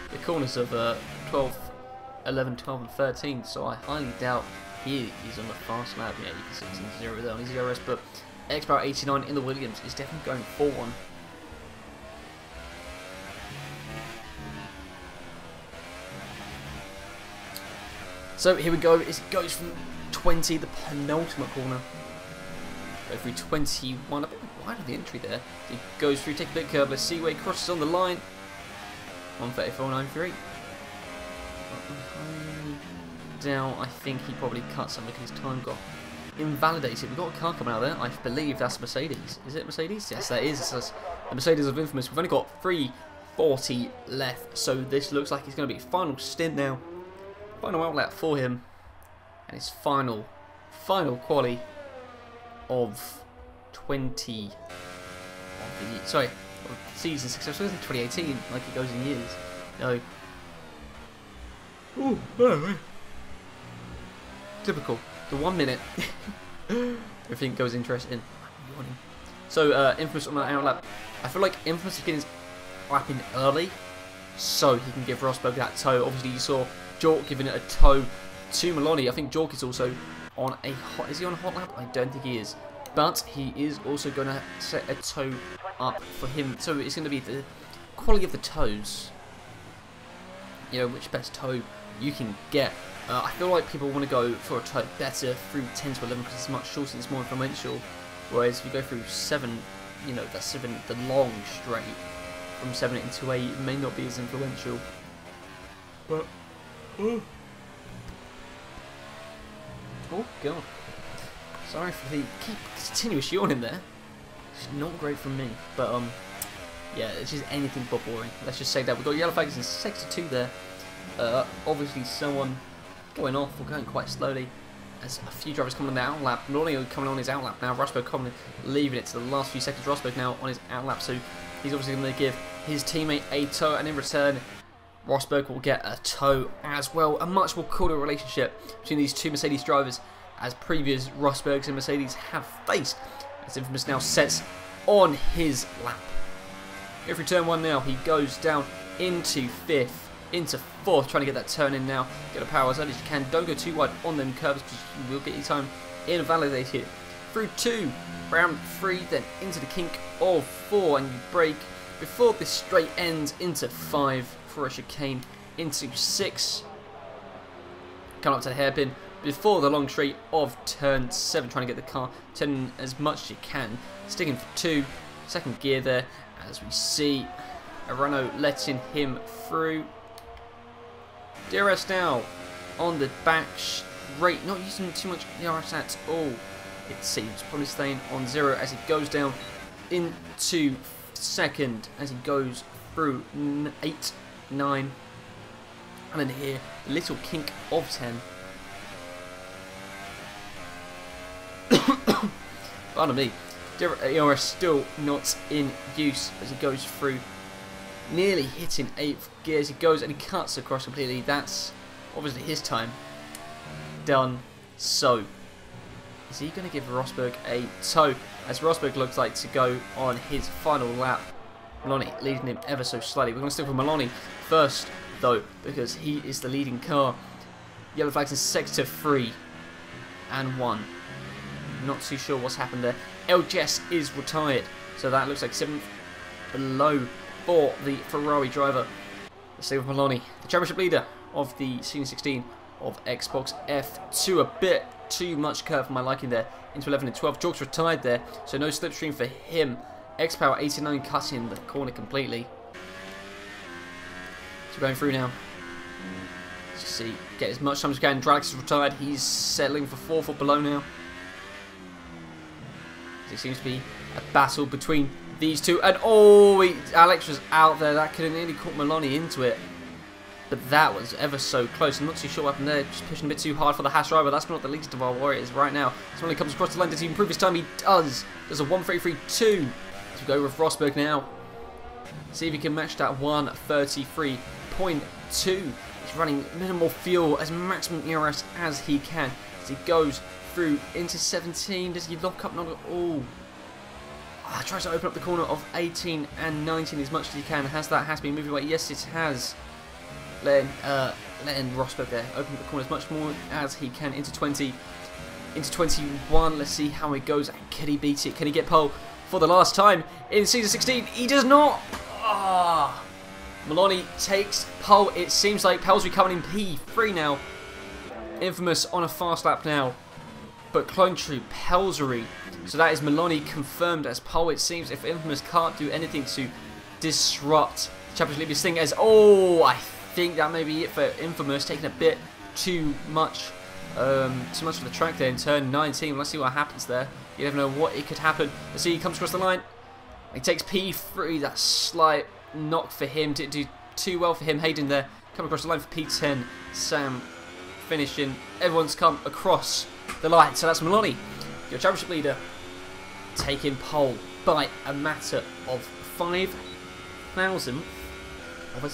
the corners of 12, 11, 12 and 13, so I highly doubt he's on a fast lap. Yeah, you can see he's in 0 there on his DRS, but X-Power 89 in the Williams is definitely going for one. So here we go, it goes from 20, the penultimate corner. Go through 21, a bit wide of the entry there. He goes through, take a bit curve, let's see where he crosses on the line. 1:34.93. Down, I think he probably cut some because his time got invalidated. We've got a car coming out there, I believe that's Mercedes. Is it Mercedes? Yes, that is. It's the Mercedes of Infamous. We've only got 3:40 left, so this looks like it's going to be final stint now. Final outlet for him, and his final quali of 20 of the season 6. So it's 2018, like it goes in years. No. Ooh, oh, typical. The 1 minute. Everything goes interesting. So Infamous on an out lap. I feel like Infamous is getting his lap in early, so he can give Rosberg that toe. Obviously, you saw Jork giving it a toe to Maloney. I think Jork is also on a hot. Is he on a hot lap? I don't think he is, but he is also going to set a toe up for him. So it's going to be the quality of the toes. You know, which best toe you can get. I feel like people want to go for a toe better through 10 to 11 because it's much shorter and it's more influential. Whereas if you go through 7, you know, that's 7, the long straight from 7 into 8, it may not be as influential. But oh god, sorry for the continuous yawning there. It's not great from me, but yeah, it's just anything but boring. Let's just say that we've got yellow flags in 6-2 there. Obviously someone going off or going quite slowly. As a few drivers coming on the out lap. Maloney coming on his out lap now. Rosberg coming leaving it to the last few seconds. Rosberg now on his out lap, so he's obviously going to give his teammate a toe, and in return, Rosberg will get a toe as well. A much more cooler relationship between these two Mercedes drivers, as previous Rosbergs and Mercedes have faced. As Infamous now sets on his lap. Every turn 1 now, he goes down into 5th. Into 4th, trying to get that turn in now. Get a power as early as you can. Don't go too wide on them curves because you will get your time invalidated. Through 2, round 3, then into the kink of 4, and you brake before this straight ends into 5 for a chicane. Into 6, come up to the hairpin before the long straight of turn 7, trying to get the car turning as much as you can. Sticking for 2, second gear there, as we see Arano letting him through. DRS now on the back straight, not using too much DRS at all, it seems. Probably staying on 0 as he goes down into 2nd as he goes through 8, 9, and then here, little kink of 10. Pardon me. AOR still not in use as he goes through, nearly hitting 8th gear as he goes, and he cuts across completely. That's obviously his time done. So is he going to give Rosberg a toe as Rosberg looks like to go on his final lap? Maloney leading him ever so slightly. We're going to stick with Maloney first though, because he is the leading car. Yellow flags in sector 3 and 1. Not too sure what's happened there. LGS is retired, so that looks like 7th below for the Ferrari driver. Let's stay with Maloney, the championship leader of the Season 16 of Xbox F2. A bit too much curve for my liking there. Into 11 and 12. Jork's retired there, so no slipstream for him. X-Power 89 cutting the corner completely. So going through now. Let's see, get as much time as we can. Drax is retired. He's settling for 4th or below now. It seems to be a battle between these two, and oh, Alex was out there. That could have nearly caught Maloney into it, but that was ever so close. I'm not too sure what happened there. Just pushing a bit too hard for the Haas driver. That's not the least of our worries right now. So when he comes across the line, does he improve his time? He does. There's a 1:33.2. As we go with Rosberg now. See if he can match that 1:33.2. He's running minimal fuel as maximum ERS as he can. As he goes through into 17. Does he lock up? Not at all. Tries to open up the corner of 18 and 19 as much as he can. Has been moving away? Yes, it has. Letting Rosberg there open up the corner as much more as he can into 20, into 21. Let's see how it goes. Can he beat it? Can he get pole for the last time in Season 16? He does not. Maloney takes pole. It seems like Pel's coming in P3 now. Infamous on a fast lap now. But Clone Troop, Pelsery. So that is Maloney confirmed as pole. It seems if Infamous can't do anything to disrupt Championship Leader's thing, as I think that may be it for Infamous, taking a bit too much of the track there in turn 19. Let's see what happens there. You never know what it could happen. Let's see, he comes across the line. He takes P3. That slight knock for him. Didn't do too well for him. Hayden there coming across the line for P10. Sam finishing. Everyone's come across the line. So that's Maloney, your championship leader, taking pole by a matter of 500th of a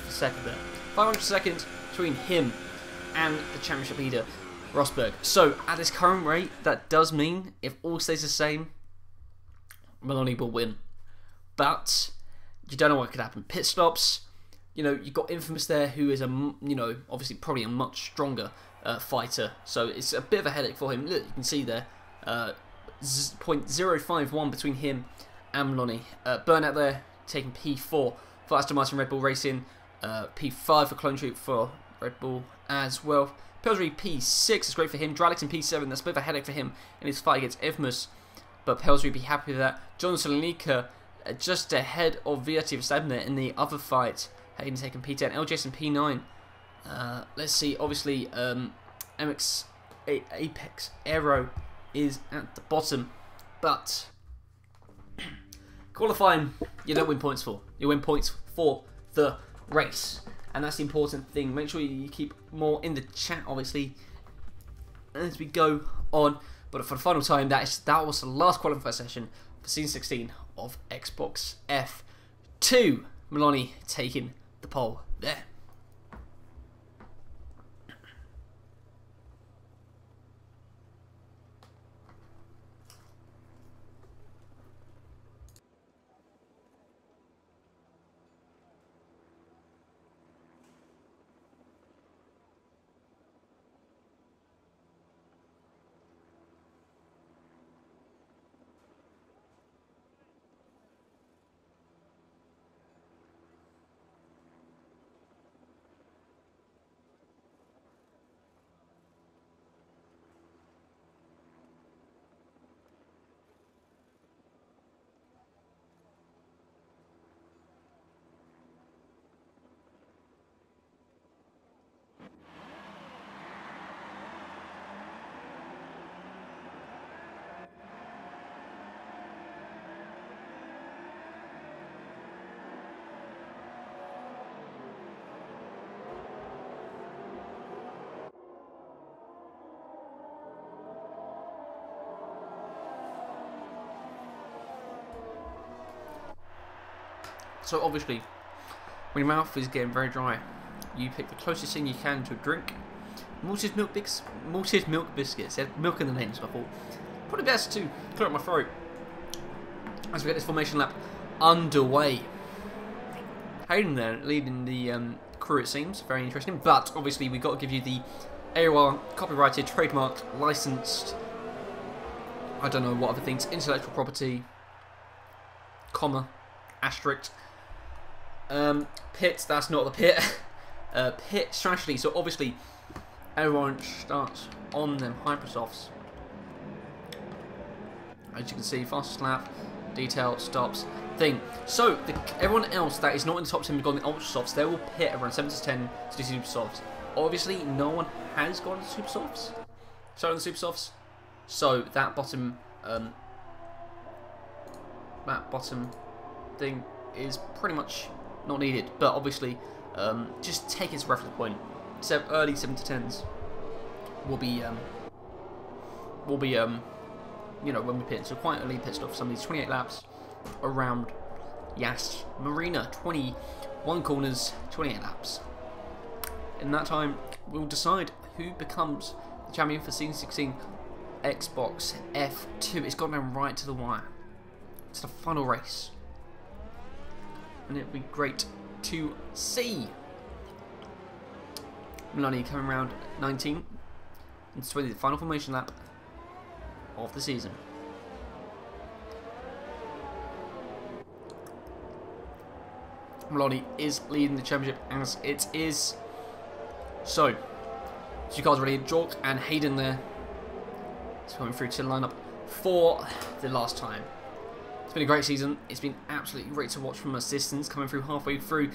second there. 500th second between him and the championship leader, Rosberg. So at this current rate, that does mean if all stays the same, Maloney will win. But you don't know what could happen. Pit stops, you know, you've got Infamous there, who is obviously probably a much stronger fighter. So it's a bit of a headache for him. Look, you can see there, 0.051 between him and Maloney. Burnout there, taking P4 for Aston Martin Red Bull Racing. P5 for Clone Troop for Red Bull as well. Pillsbury P6 is great for him. Dralix in P7, that's a bit of a headache for him in his fight against Infamous. But Pillsbury be happy with that. John Salonika just ahead of VRT Verstappen there in the other fight. Hayden taking P10. LJS in P9. Let's see, obviously Apex Aero is at the bottom. But qualifying, you don't win points for. You win points for the race. And that's the important thing. Make sure you keep more in the chat, obviously, as we go on. But for the final time, that was the last qualifier session for Season 16 of Xbox F2. Maloney taking the pole there. So obviously, when your mouth is getting very dry, you pick the closest thing you can to a drink. Malted milk biscuits. They had milk in the name, so I thought probably best to clear up my throat as we get this formation lap underway. Hayden there leading the crew, it seems. Very interesting. But obviously we've got to give you the AOR copyrighted, trademarked, licensed, I don't know what other things, intellectual property, comma, asterisk. Pit, that's not the pit. Pit strategy. So obviously everyone starts on them Hypersofts. As you can see, fastest lap, detail, stops, thing. So everyone else that is not in the top 10 has gone the Ultra Softs. They will pit around 7 to 10 to do Super Softs. Obviously no one has gone to Super Softs. So the Super Softs. So that bottom thing is pretty much not needed, but obviously just take it as a reference point. So early 7 to 10s will be you know, when we pit. So quite early pit stop. Some of these 28 laps around Yas Marina, 21 corners, 28 laps. In that time, we'll decide who becomes the champion for Season 16 Xbox F2. It's gone down right to the wire. It's the final race. And it'll be great to see. Maloney coming around 19. It's the final formation lap of the season. Maloney is leading the championship as it is. So, two cars ready, Jork and Hayden there. It's coming through to the lineup for the last time. It's been a great season. It's been absolutely great to watch from assistants coming through halfway through.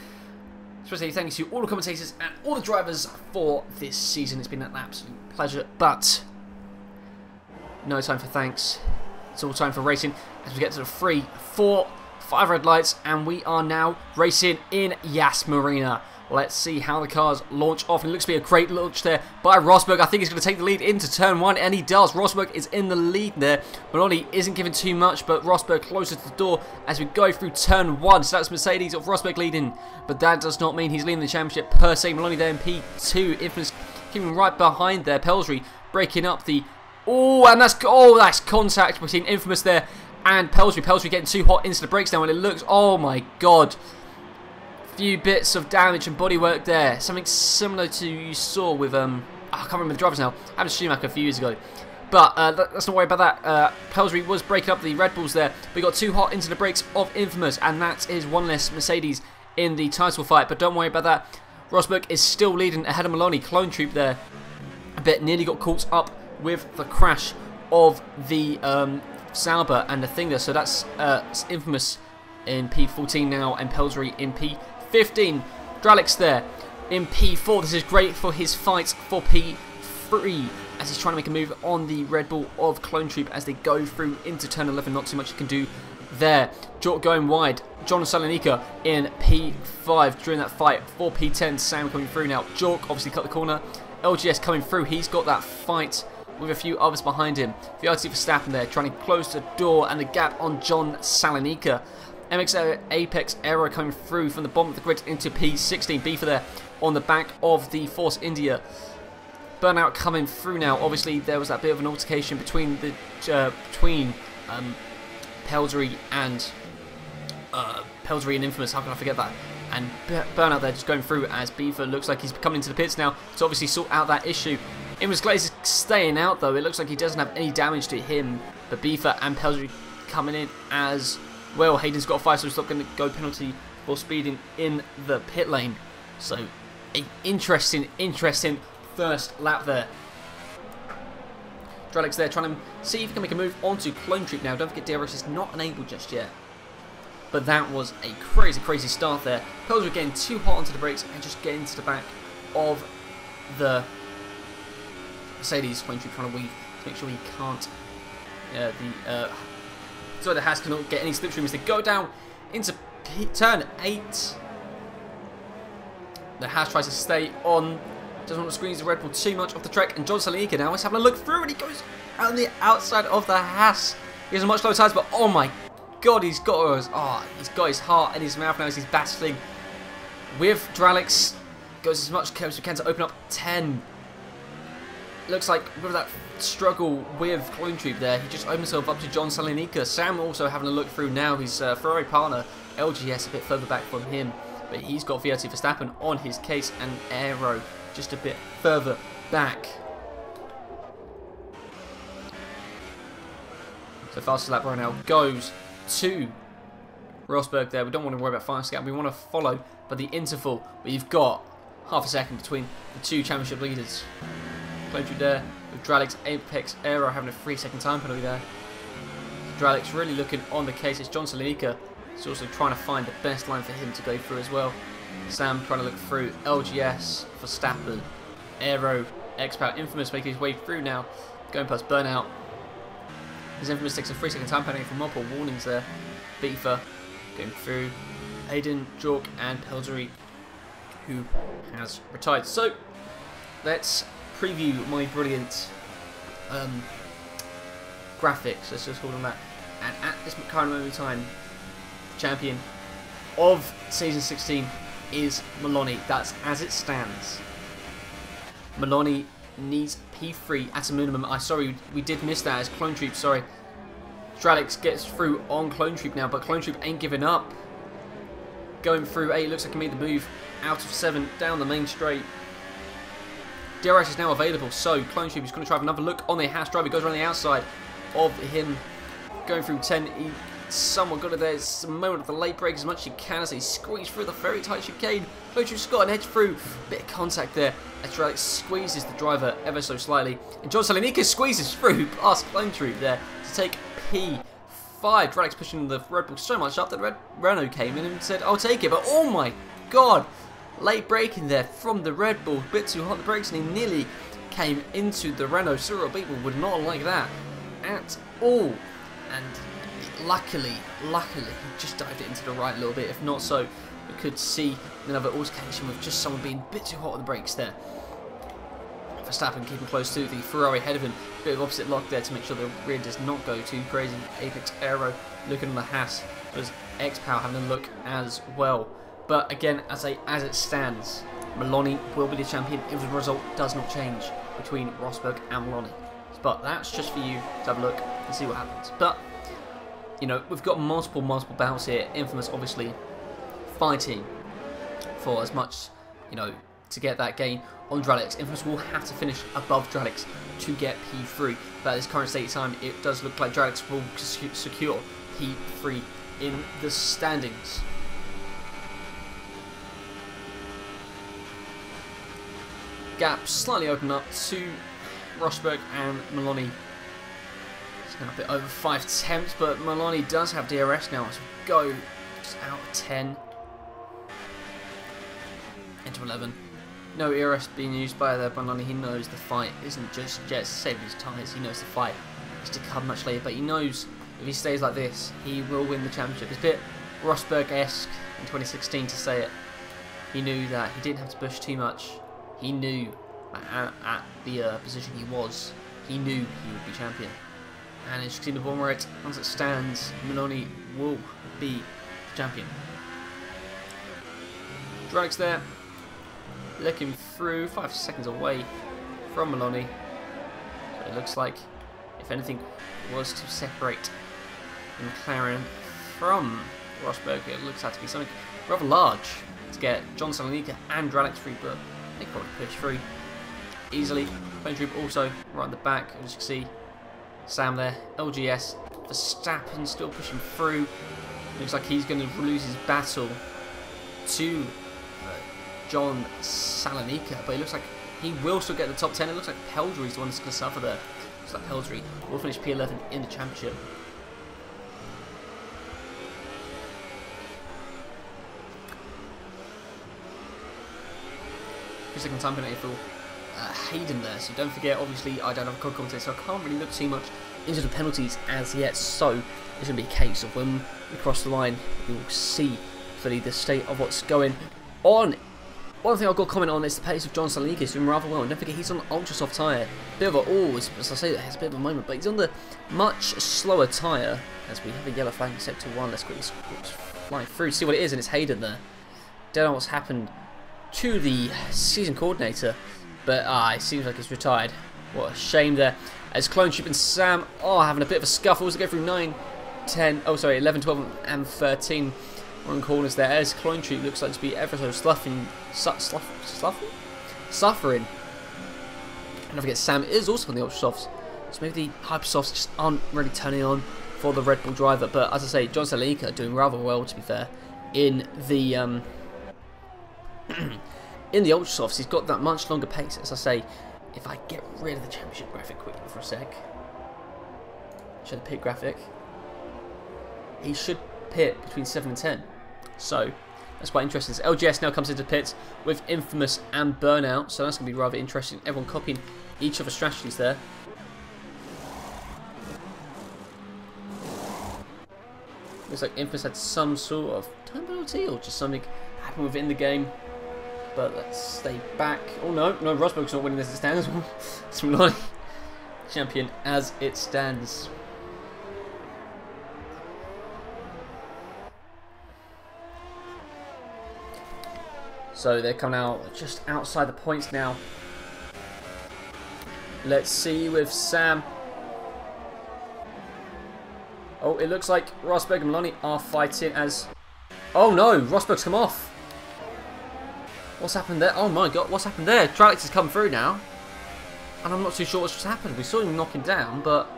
Especially thanks to all the commentators and all the drivers for this season. It's been an absolute pleasure. But no time for thanks. It's all time for racing as we get to the 3, 4, 5 red lights, and we are now racing in Yas Marina. Let's see how the cars launch off. It looks to be a great launch there by Rosberg. I think he's going to take the lead into turn 1, and he does. Rosberg is in the lead there. Maloney isn't given too much, but Rosberg closer to the door as we go through turn 1. So that's Mercedes of Rosberg leading, but that does not mean he's leading the championship per se. Maloney there in P2. Infamous keeping right behind there. Pelsbury breaking up the... Oh, and that's contact between Infamous there And Pelsbury getting too hot into the brakes now, and it looks, oh my god, few bits of damage and bodywork there. Something similar to you saw with, I can't remember the drivers now, I had a Schumacher a few years ago. But let's not worry about that. Pelsbury was breaking up the Red Bulls there. We got too hot into the brakes of Infamous, and that is one less Mercedes in the title fight. But don't worry about that. Rosberg is still leading ahead of Maloney. Clone Troop there a bit nearly got caught up with the crash of the Sauber and the thing there. So that's Infamous in P14 now, and Pelsbury in P15. Dralix there in P4. This is great for his fight for P3, as he's trying to make a move on the Red Bull of Clone Troop as they go through into turn 11. Not too much you can do there. Jork going wide. John Salonika in P5 during that fight for P10. Sam coming through now. Jork obviously cut the corner. LGS coming through. He's got that fight with a few others behind him. VRT Verstappen there trying to close the door and the gap on John Salonika. MX Apex Aero coming through from the bottom of the grid into P16. Beaver there on the back of the Force India. Burnout coming through now. Obviously, there was that bit of an altercation between the Pelsbury and Infamous. How can I forget that? And Burnout there just going through as Beaver looks like he's coming into the pits now to obviously sort out that issue. Infamous Glaze is staying out though. It looks like he doesn't have any damage to him. But Beaver and Pelsbury coming in as well. Hayden's got a 5, so he's not going to go penalty for speeding in the pit lane. So, an interesting first lap there. Dralix there trying to see if he can make a move onto Clone Troop now. Don't forget DRS is not enabled just yet. But that was a crazy start there. Pelsbury getting too hot onto the brakes and just getting to the back of the Mercedes. Clone Troop trying to weave to make sure he can't. So the Haas cannot get any slipstream as they go down into turn 8. The Haas tries to stay on. Doesn't want to squeeze the Red Bull too much off the track, and John Salonika now is having a look through, and he goes on the outside of the Haas. He has a much lower tyres, but oh my god, he's got his heart in his mouth now as he's battling with Dralix. Goes as much as he can to open up 10. Looks like with that struggle with Clone Troop there, he just opened himself up to John Salonika. Sam also having a look through now. His Ferrari partner LGS a bit further back from him, but he's got VRT Verstappen on his case and Aero just a bit further back. So fastest lap right now goes to Rosberg there. We don't want to worry about fast gap. We want to follow, but the interval, we've got half a second between the two championship leaders. Clone Troop there with Dralix Apex Aero having a 3-second time penalty there. Dralix really looking on the case. It's John Salonika. He's also trying to find the best line for him to go through as well. Sam trying to look through. LGS, Verstappen, Aero, X-Power, Infamous making his way through now. Going past Burnout. His Infamous takes a 3-second time penalty from multiple warnings there. Beaver going through. Hayden, Jork and Pelsbury, who has retired. So, let's preview my brilliant graphics, let's just call them that. And at this current moment in time, champion of Season 16 is Maloney. That's as it stands. Maloney needs P3 at a minimum. Sorry, we did miss that as Clone Troop, sorry. Dralix gets through on Clone Troop now, but Clone Troop ain't giving up. Going through 8, looks like he made the move out of 7 down the main straight. DRS is now available, so Clone Troop is going to try have another look on the Haas driver. He goes around the outside of him, going through 10. He somewhat got it there. It's a moment of the late break as much as he can as he squeezes through the very tight chicane. Clone Troop's got an edge through. Bit of contact there as Dralix squeezes the driver ever so slightly. And John Salonika squeezes through past Clone Troop there to take P5. Dralix pushing the Red Bull so much up that Red Renault came in and said, I'll take it. But oh my god, late braking there from the Red Bull. A bit too hot on the brakes and he nearly came into the Renault. Cyril people would not like that at all. And luckily, he just dived it into the right a little bit. If not so, we could see another altercation with just someone being a bit too hot on the brakes there. Verstappen keeping close to the Ferrari ahead of him. Bit of opposite lock there to make sure the rear does not go too crazy. Apex Aero looking on the Haas. There's X-Power having a look as well. But again, as it stands, Maloney will be the champion if the result does not change between Rosberg and Maloney. But that's just for you to have a look and see what happens. But you know, we've got multiple bouts here. Infamous, obviously, fighting for as much, you know, to get that gain on Dralix. Infamous will have to finish above Dralix to get P3. But at this current state of time, it does look like Dralix will secure P3 in the standings. Gap slightly open up to Rosberg and Maloney. It's now a bit over 5 attempts, but Maloney does have DRS now, so go just out of 10 into 11. No ERS being used by the Maloney. He knows the fight isn't just saving his tyres. He knows the fight is to come much later, but he knows if he stays like this, he will win the championship. It's a bit Rosberg-esque in 2016 to say it. He knew that he didn't have to push too much. He knew at the position he was, he knew he would be champion. And as you can see the bottom right, as it stands, Maloney will be champion. Drag's there, looking through, 5 seconds away from Maloney. So it looks like, if anything was to separate McLaren from Rosberg, it looks like to be something rather large to get John Salonika and Dralix free, but they probably push through easily. Clone Troop also right at the back, as you can see. Sam there, LGS, Verstappen still pushing through. Looks like he's going to lose his battle to John Salonika, but it looks like he will still get the top 10. It looks like Peldry's the one that's going to suffer there. Looks like Peldry will finish P11 in the championship. Second time penalty for Hayden there, so don't forget, obviously I don't have a code commentator, so I can't really look too much into the penalties as yet, so it's going to be a case of when we cross the line we will see fully the state of what's going on. One thing I've got to comment on is the pace of John Salonika is doing rather well, and don't forget he's on an ultra soft tyre. Bit of a, as I say, that has a bit of a moment, but he's on the much slower tyre as we have a yellow flag in sector 1. Let's quickly fly through, see what it is, and it's Hayden there. Don't know what's happened to the season coordinator, but it seems like he's retired. What a shame there. As Clone Troop and Sam are having a bit of a scuffle as they go through 9, 10, 11, 12 and 13 on corners there, as Clone Troop looks like to be ever so suffering. And don't forget Sam is also on the ultra softs, so maybe the hyper softs just aren't really turning on for the Red Bull driver, but as I say, John Salonika doing rather well, to be fair, in the in the ultra softs. He's got that much longer pace. As I say, if I get rid of the championship graphic quickly for a sec, show the pit graphic, he should pit between 7 and 10. So that's quite interesting. So LGS now comes into pits with Infamous and Burnout, so that's going to be rather interesting. Everyone copying each other's strategies there. Looks like Infamous had some sort of time penalty or just something happened within the game. But let's stay back. Oh no, Rosberg's not winning as it stands. It's Maloney champion as it stands. So they're coming out just outside the points now. Let's see with Sam. Oh, it looks like Rosberg and Maloney are fighting as... Oh no, Rosberg's come off. What's happened there? Oh my god, what's happened there? Dralix has come through now. And I'm not too sure what's just happened. We saw him knock him down, but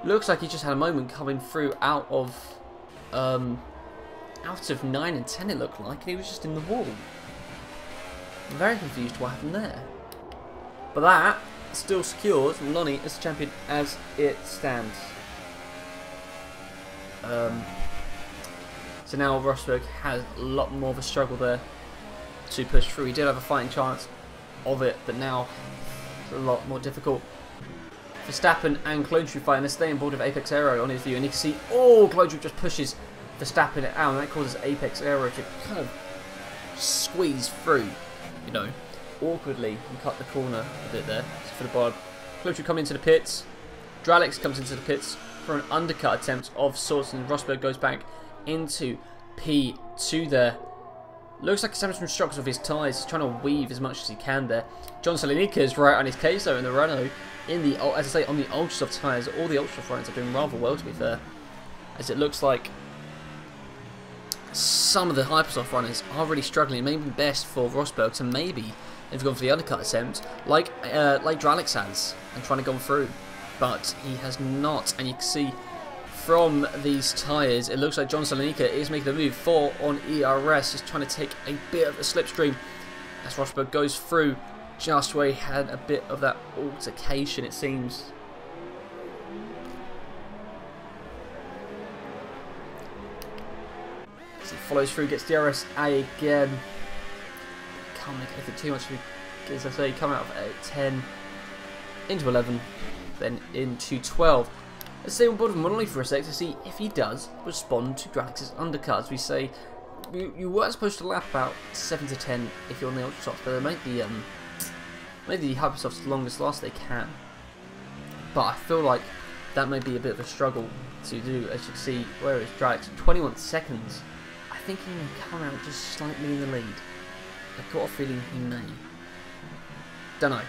looks like he just had a moment coming through out of 9 and 10 it looked like, and he was just in the wall. I'm very confused what happened there. But that still secures Maloney as the champion as it stands. So now Rosberg has a lot more of a struggle there to push through. He did have a fighting chance of it, but now it's a lot more difficult. Verstappen and Clone Troop fighting. They're staying board with Apex Aero on his view, and you can see, Clone Troop just pushes Verstappen out, and that causes Apex Aero to kind of squeeze through, you know, awkwardly and cut the corner a bit there for the bod. Clone Troop coming into the pits. Dralix comes into the pits for an undercut attempt of sorts, and Rosberg goes back into P2 there. Looks like he's having some struggles with his tyres. He's trying to weave as much as he can there. John Salonika is right on his case though in the Renault. In the, as I say, on the ultra soft tyres. All the ultra fronts are doing rather well, to be fair. as it looks like some of the Hypersoft runners are really struggling. It may be best for Rosberg to maybe have gone for the undercut attempt, like Dralix has, and trying to go through, but he has not. And you can see from these tyres, it looks like John Salonika is making a move for on ERS, just trying to take a bit of a slipstream as Rosberg goes through just where he had a bit of that altercation, it seems. As he follows through, gets DRS A again. Can't make anything too much, as I say, come out of 10 into 11, then into 12. Let's stay on board with Maloney for a sec to see if he does respond to Dralix's undercuts. We say you were supposed to lap about 7 to 10 if you're on the Ultra Softs, but they make the Hypersofts the longest last they can. But I feel like that may be a bit of a struggle to do. As you can see, where is Dralix? 21 seconds. I think he may come out just slightly in the lead. I've got a feeling he may. Don't know.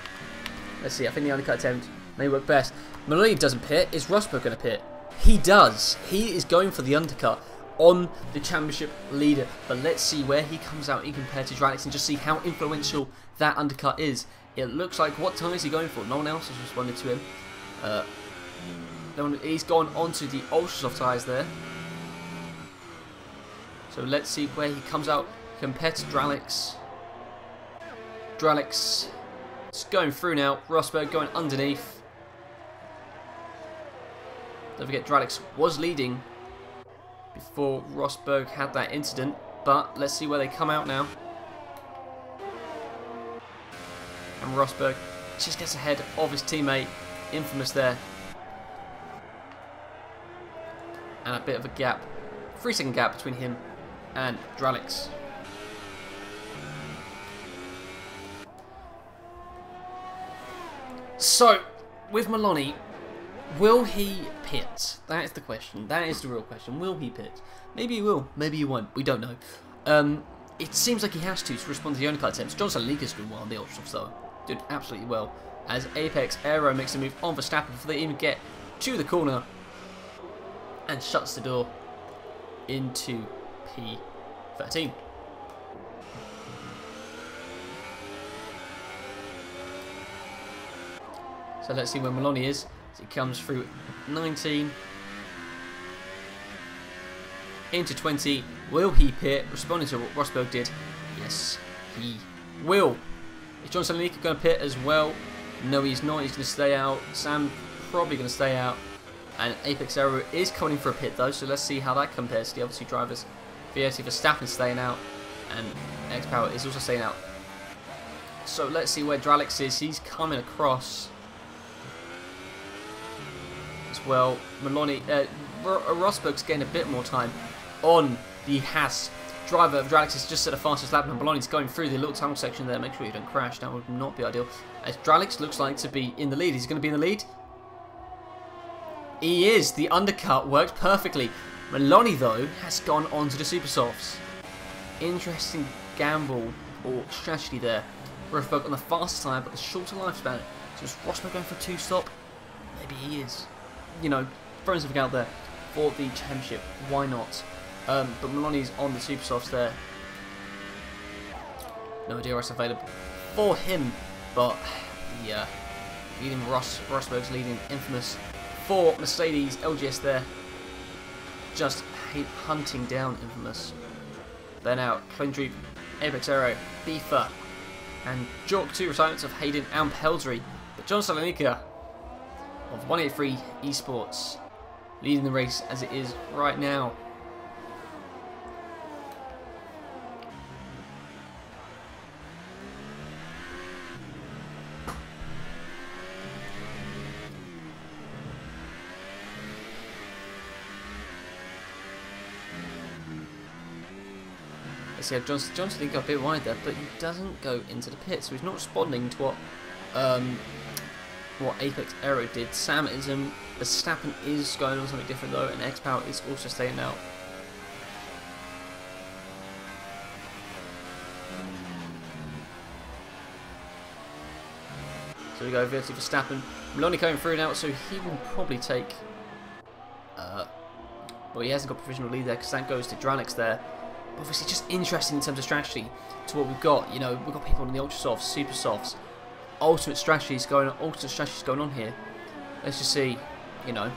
Let's see. I think the undercut attempt may work best. Maloney doesn't pit. Is Rosberg going to pit? He does. He is going for the undercut on the championship leader. But let's see where he comes out in compared to Dralix and just see how influential that undercut is. It looks like, what time is he going for? No one else has responded to him. He's gone onto the Ultra Soft tyres there. So let's see where he comes out compared to Dralix. Dralix is going through now. Rosberg going underneath. Don't forget, Dralix was leading before Rosberg had that incident. But let's see where they come out now. And Rosberg just gets ahead of his teammate. Infamous there. And a bit of a gap. 3-second gap between him and Dralix. So, with Maloney, will he pit? That is the question. That is the real question. Will he pit? Maybe he will. Maybe he won't. We don't know. It seems like he has to respond to the undercut attempts. John Salonika's doing well on the Ultra Softs though. Doing absolutely well. As Apex Aero makes a move on Verstappen before they even get to the corner. And shuts the door into P13. So let's see where Maloney is. As he comes through 19 into 20. Will he pit? Responding to what Rosberg did. Yes, he will. Is John Salonika going to pit as well? No, he's not. He's going to stay out. Sam probably going to stay out. And Apex Aero is coming for a pit though, so let's see how that compares to the other two drivers. VSC Verstappen staying out, and X Power is also staying out. So let's see where Dralix is. He's coming across as well. Maloney, Rosberg's getting a bit more time on the Haas driver. Dralix is just at the fastest lap, and Maloney's going through the little tunnel section there. Make sure you don't crash. That would not be ideal. As Dralix looks like to be in the lead. He's going to be in the lead. He is. The undercut worked perfectly. Maloney, though, has gone on to the Super Softs. Interesting gamble or strategy there. Rosberg on the faster time, but the shorter lifespan. So is Rosberg going for a 2-stop? Maybe he is. You know, throwing something out there for the championship. Why not? But Maloney's on the Super Softs there. No DRS available for him, but yeah, leading Rosberg's leading Infamous. For Mercedes, LGS there, just hunting down Infamous. Then out, Klindreep, Apex Aero, Bifa, and Jork 2 retirements of Hayden and Peltry. But John Salonika of 183 Esports leading the race as it is right now. So yeah, Johnson got a bit wide there, but he doesn't go into the pit, so he's not responding to what Apex Aero did. Sam is Verstappen is going on something different though, and X Power is also staying out. So we go over to Verstappen. Maloney coming through now, so he will probably take But he hasn't got provisional lead there because that goes to Dralix there. Obviously, just interesting in terms of strategy to what we've got. You know, we've got people in the ultra softs, super softs, ultimate strategies going on here. Let's just see, you know,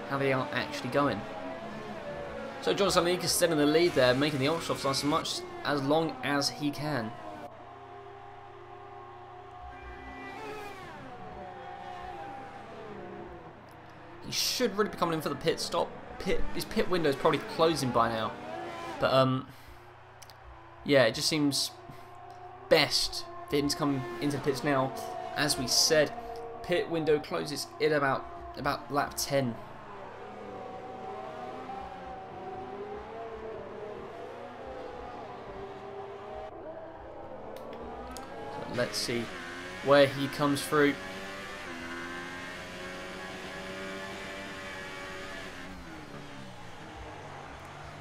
how they are actually going. So John Salnik is still in the lead there, making the ultra softs last as long as he can. He should really be coming in for the pit stop. His pit window is probably closing by now. But, yeah, it just seems best for him to come into the pits now. As we said, pit window closes in about lap 10. So let's see where he comes through.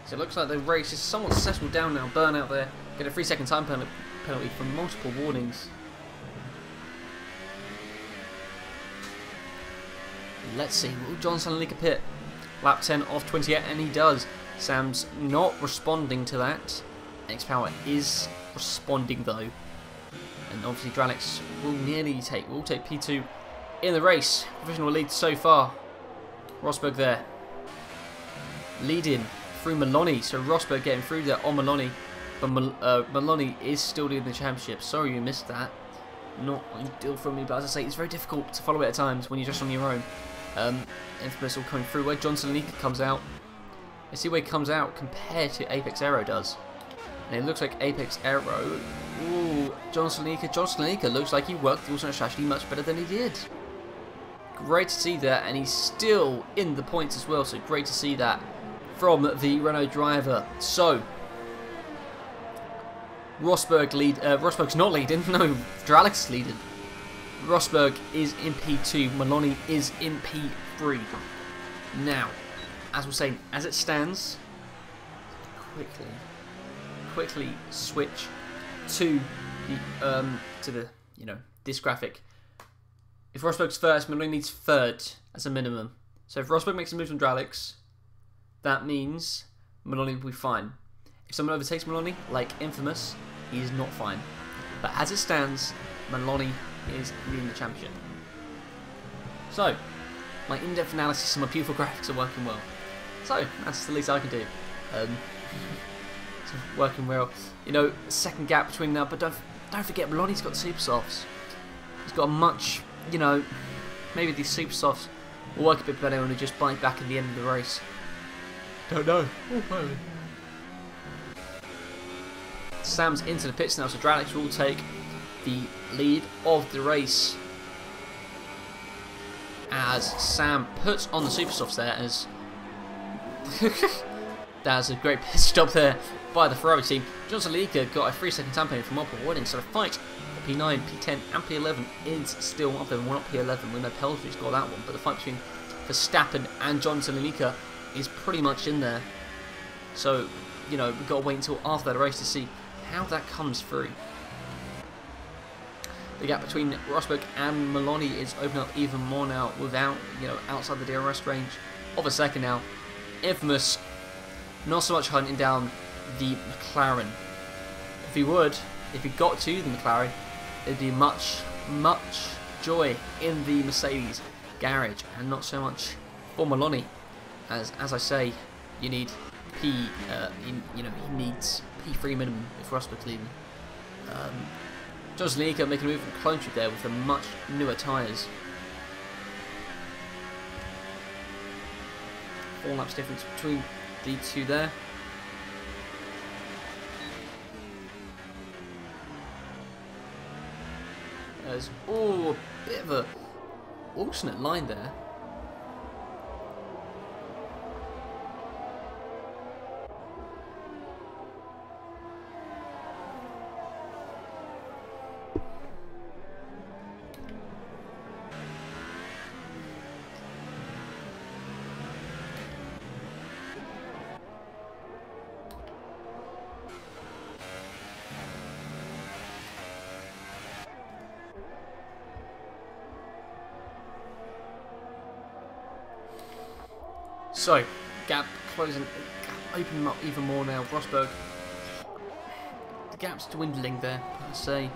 So it looks like the race is somewhat settled down now. Burnout there. Get a 3-second time penalty from multiple warnings. Let's see. Will Johnson leak a pit? Lap 10 off 28, and he does. Sam's not responding to that. X-Power is responding though. And obviously Dralix will take P2 in the race. Provisional lead so far. Rosberg there. Leading through Maloney, so Rosberg getting through there on Maloney, but Maloney is still leading the championship. Sorry you missed that. Not ideal for me, but as I say, it's very difficult to follow it at times when you're just on your own. Infamous all coming through where Johnson Leaker comes out. Let's see where he comes out compared to Apex Aero does. And it looks like Apex Aero. Ooh, Johnson Leaker looks like he worked the alternate strategy much better than he did. Great to see that, and he's still in the points as well, so great to see that from the Renault driver. So Rosberg's not leading. No, Dralix is leading. Rosberg is in P2. Maloney is in P3. Now, as we're saying, as it stands, quickly switch to the this graphic. If Rosberg's first, Maloney needs third as a minimum. So if Rosberg makes a move on Dralix, that means Maloney will be fine. If someone overtakes Maloney, like Infamous, he is not fine. But as it stands, Maloney is leading the championship. So, my in-depth analysis and my beautiful graphics are working well. So, that's the least I can do. It's working well. You know, second gap between now, but don't forget, Maloney's got super softs. He's got a much, you know, maybe these super softs will work a bit better when we just bite back at the end of the race. Don't know. Sam's into the pits now, so Dralix will take the lead of the race as Sam puts on the super softs there. As that's a great pit stop there by the Ferrari team. Johnson Leaker got a 3-second time penalty for multiple warnings, so the fight for P9, P10 and P11 is still up there. We're not P11, we know Pelfrey's got that one, but the fight between Verstappen and Johnson Leaker is pretty much in there. So, you know, we've got to wait until after the race to see how that comes through. The gap between Rosberg and Maloney is opening up even more now without, you know, outside the DRS range of a second now. Infamous, not so much hunting down the McLaren. If he got to the McLaren, it'd be much joy in the Mercedes garage and not so much for Maloney. As I say, you need he needs P3 minimum if Rosberg's leading. Johnson Leaker making a move from clone trip there with the much newer tyres. 4 laps difference between the two there. There's a bit of a alternate line there. So, gap closing, opening up even more now. Rosberg, the gap's dwindling there, per se.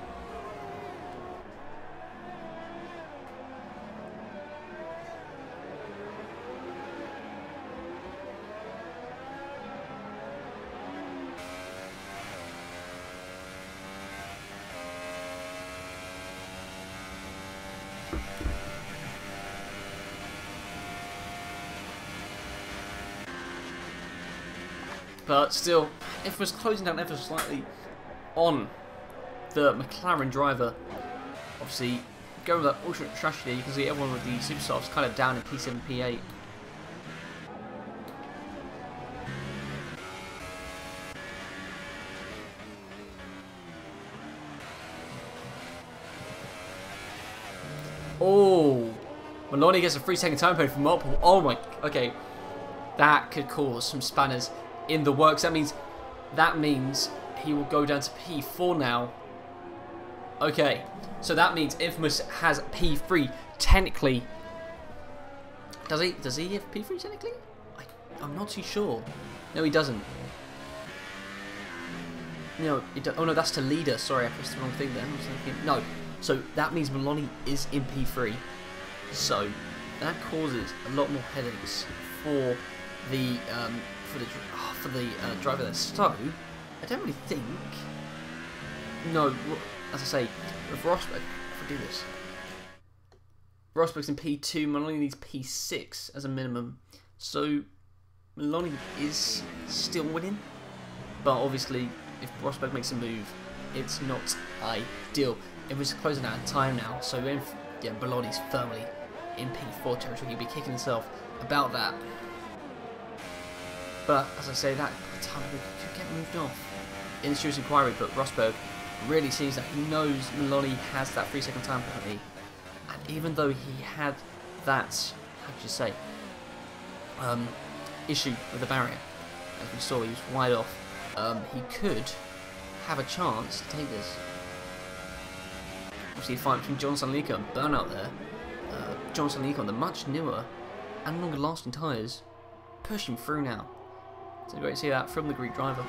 But still, if it was closing down ever so slightly on the McLaren driver, obviously going with that ultra strategy, you can see everyone with the superstars kind of down in P7, P8. Oh, Maloney gets a 3-second time penalty from multiple. Oh my, okay, that could cause some spanners in the works. That means he will go down to P4 now. Okay, so that means Infamous has P3 technically. Does he have P3 technically? I'm not too sure. No, he doesn't. No, oh no, that's to leader. Sorry, I pressed the wrong thing there. I was thinking, no. So that means Maloney is in P3. So that causes a lot more headaches for the driver there. So I don't really think. No, as I say, with Rosberg, if we do this, Rosberg's in P2. Maloney needs P6 as a minimum. So Maloney is still winning, but obviously, if Rosberg makes a move, it's not ideal. It was closing out of time now, so if Maloney's firmly in P4 territory, he'd be kicking himself about that. But as I say, that time could get moved off in serious inquiry. But Rosberg really seems that he knows Maloney has that 3-second time penalty, and even though he had that, how should you say, issue with the barrier, as we saw, he was wide off. He could have a chance to take this. Obviously, a fight between John Sanlica and Burnout there. John Sanlica on the much newer and longer lasting tyres, pushing through now. So great to see that from the Greek driver.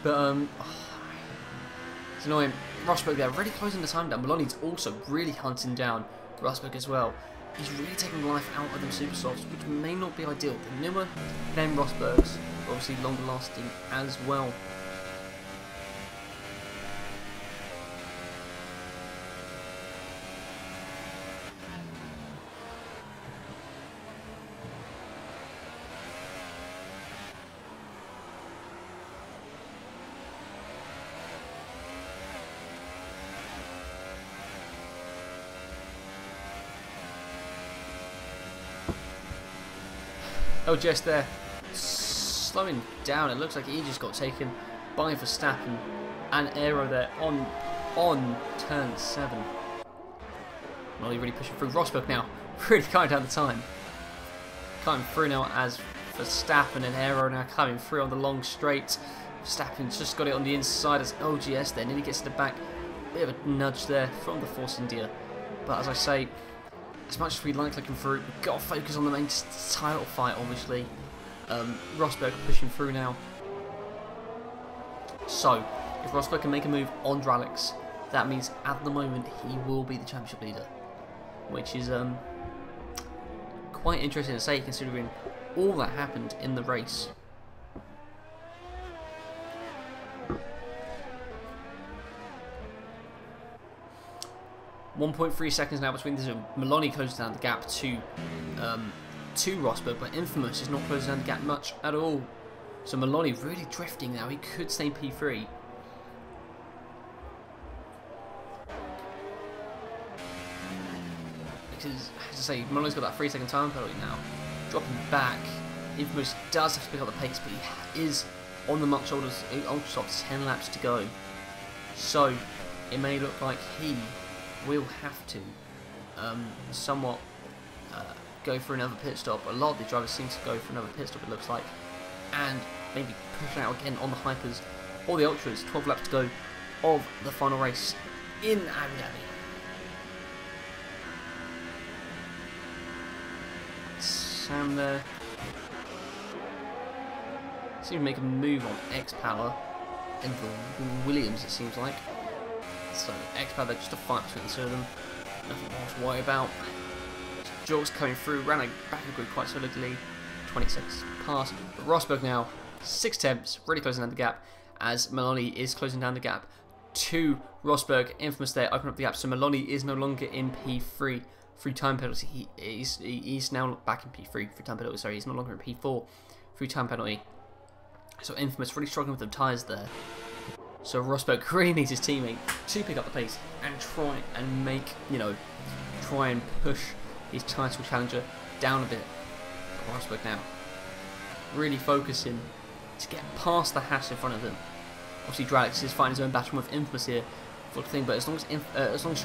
But it's annoying. Rosberg there, really closing the time down. Maloney's also really hunting down Rosberg as well. He's really taking life out of them super softs, which may not be ideal. The newer than Rosberg's, obviously longer lasting as well. Oh, just there, slowing down. It looks like he just got taken by Verstappen. An aero there on turn 7. Molly really pushing through. Rosberg now really cutting down the time. Coming through now as Verstappen and aero now coming through on the long straight. Verstappen's just got it on the inside as OGS there. Nearly gets to the back. Bit of a nudge there from the Force India. But as I say, as much as we like looking through, we've got to focus on the main title fight, obviously. Rosberg pushing through now. So, if Rosberg can make a move on Dralix, that means at the moment he will be the championship leader. Which is quite interesting to say, considering all that happened in the race. .3 seconds now between this. Maloney closes down the gap to Rosberg, but Infamous is not closing down the gap much at all. So Maloney really drifting now. He could stay in P3. Because, as I say, Maloney's got that 3-second time penalty now. Dropping back Infamous does have to pick up the pace, but he is on the much older Ultrasofts, 10 laps to go. So it may look like he will have to somewhat go for another pit stop. A lot of the drivers seem to go for another pit stop, it looks like, and maybe push out again on the hypers or the ultras. 12 laps to go of the final race in Abu Dhabi. Sam there. Seems to make a move on X-Power and the Williams, it seems like. So X-Power, just a fight between the two of them. Nothing more to worry about. Jules coming through, ran back a grid quite solidly. 26 pass. But Rosberg now 6 tenths, really closing down the gap, as Maloney is closing down the gap to Rosberg. Infamous there, open up the gap. So Maloney is no longer in P3 through time penalty. He's now back in P3 through time penalty. Sorry, he's no longer in P4 through time penalty. So Infamous really struggling with the tyres there. So Rosberg really needs his teammate to pick up the pace and try and make, try and push his title challenger down a bit. Rosberg now really focusing to get past the Haas in front of him. Obviously Dralix is fighting his own battle with Infamous here for the thing, but as long as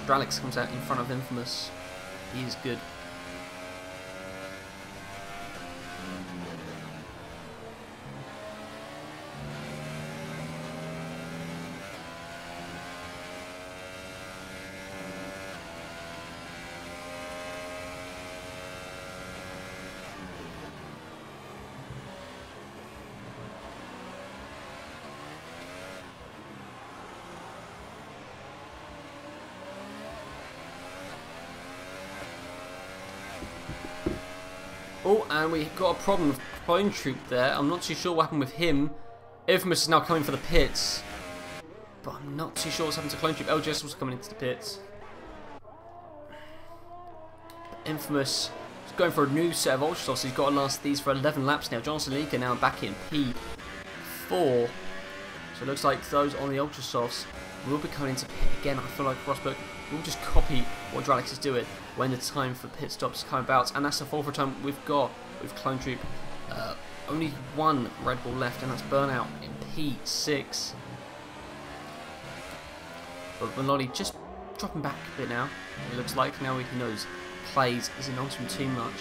Dralix comes out in front of Infamous, he is good. Oh, and we got a problem with Clone Troop there. I'm not too sure what happened with him. Infamous is now coming for the pits, but I'm not too sure what's happened to Clone Troop. LGS was coming into the pits. Infamous is going for a new set of Ultrasofts. He's got to last these for 11 laps now. Johnson Leaker now back in P4. So it looks like those on the Ultrasofts will be coming into pit again. I feel like Rosberg will just copy what Dralix is doing when the time for pit stops come about, and that's the fourth time we've got with Clone Troop. Only one Red Bull left, and that's Burnout in P6. But Maloney just dropping back a bit now. It looks like now he knows Clays isn't onto him too much.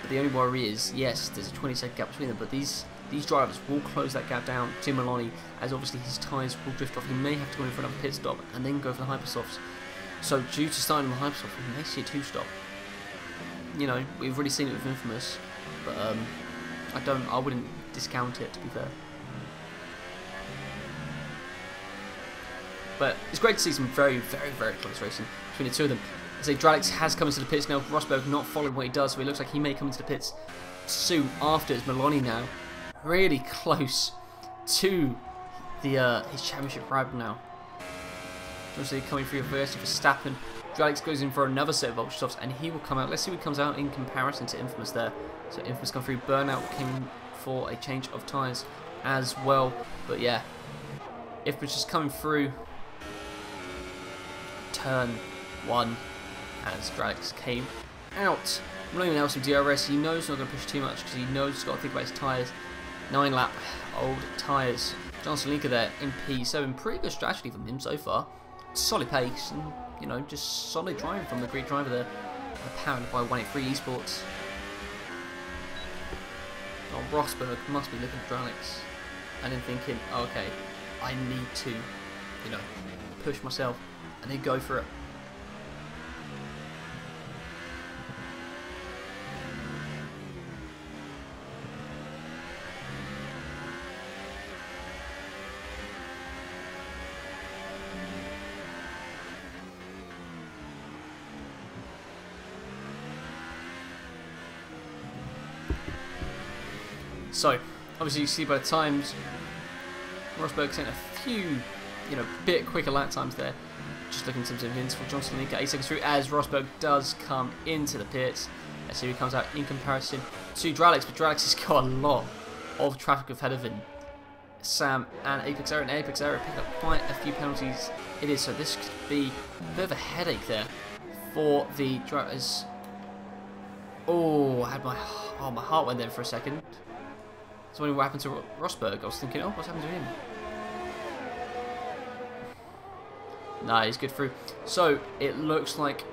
But the only worry is, yes, there's a 20-second gap between them, but these drivers will close that gap down to Maloney, as obviously his tyres will drift off. He may have to go in for another pit stop and then go for the Hypersofts. So due to starting the Hypersoft, we may see a 2-stop. We've already seen it with Infamous, but I wouldn't discount it, to be fair. But it's great to see some very, very, very close racing between the two of them. I say Dralix has come into the pits now. Rosberg not following what he does, so it looks like he may come into the pits soon after. It's Maloney now, really close to the his championship rival now. Obviously coming through for Verstappen. Dralix goes in for another set of Ultrasofts, and he will come out. Let's see what comes out in comparison to Infamous there. So Infamous come through. Burnout came for a change of tyres as well. But yeah, Infamous just coming through turn 1 as Dralix came out. Running now some DRS. He knows he's not going to push too much because he knows he's got to think about his tyres. 9-lap old tyres. Johnson Linker there in P7. Pretty good strategy from him so far. Solid pace and, just solid driving from the Greek driver there. Powered by 183 Esports. Oh, Rosberg must be looking at Dralix and then thinking, oh, okay, I need to, push myself and then go for it. So, obviously you see by the times, Rosberg's in a few, bit quicker lap times there. Just looking at some wins for Johnson League at 8 seconds through as Rosberg does come into the pits. Let's see who comes out in comparison to Dralix, but Dralix has got a lot of traffic ahead of him. Sam and Apex Air, and Apex Air picked up quite a few penalties. It is, so this could be a bit of a headache there for the drivers. Oh, my heart went there for a second. So wondering what happened to Rosberg. I was thinking, oh, what's happened to him? Nah, he's good through. So it looks like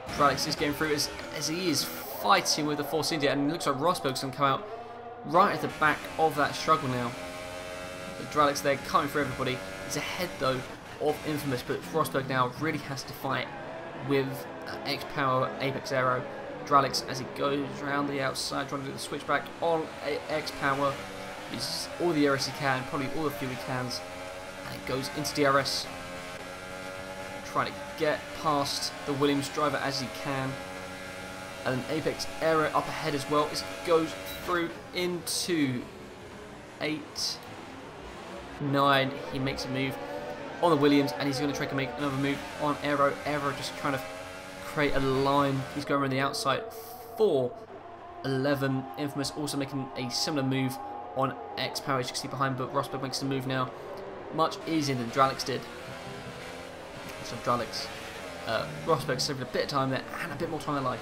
Dralix is getting through as he is fighting with the Force India, and it looks like Rosberg's going to come out right at the back of that struggle now. But Dralix there coming for everybody. He's ahead though of Infamous, but Rosberg now really has to fight with X-Power Apex Aero. Dralix, as he goes around the outside trying to do the switchback on X-Power, uses all the DRS he can, probably all the fuel he can, and it goes into DRS, trying to get past the Williams driver as he can. And then Apex Aero up ahead as well as he goes through into 8, 9. He makes a move on the Williams, and he's going to try to make another move on Aero. Aero just trying to create a line. He's going around the outside for 11. Infamous also making a similar move on X-Power, as you can see behind, but Rosberg makes the move now much easier than Dralix did. So Dralix, Rosberg saved a bit of time there and a bit more time in life,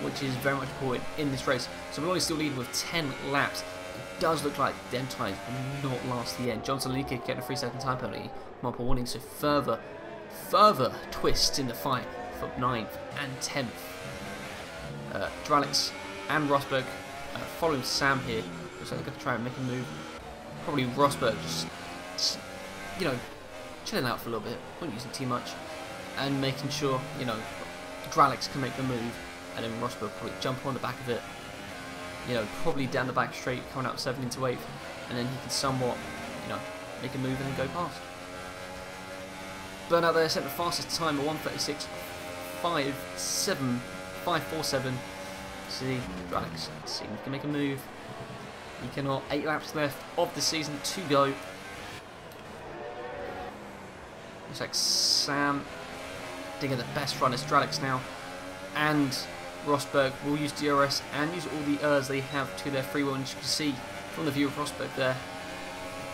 which is very much important in this race. So we're only still leading with 10 laps. It does look like them tyres will not last the end. Johnson Leake getting a 3-second time penalty, multiple warnings, so further twists in the fight for 9th and 10th. Dralix and Rosberg following Sam here. Looks like they're going to try and make a move. Probably Rosberg just you know, chilling out for a little bit, not using too much, and making sure, you know, Dralix can make the move, and then Rosberg probably jump on the back of it, you know, probably down the back straight, coming out 7 into 8th, and then he can somewhat, you know, make a move and then go past. Burnout there set the fastest time at 1:36.547. See, Dralix, see if he can make a move. He cannot. 8 laps left of the season to go. Looks like Sam digging the best run as Dralix now, and Rosberg will use DRS and use all the ERS they have to their free wheel, and you can see from the view of Rosberg there,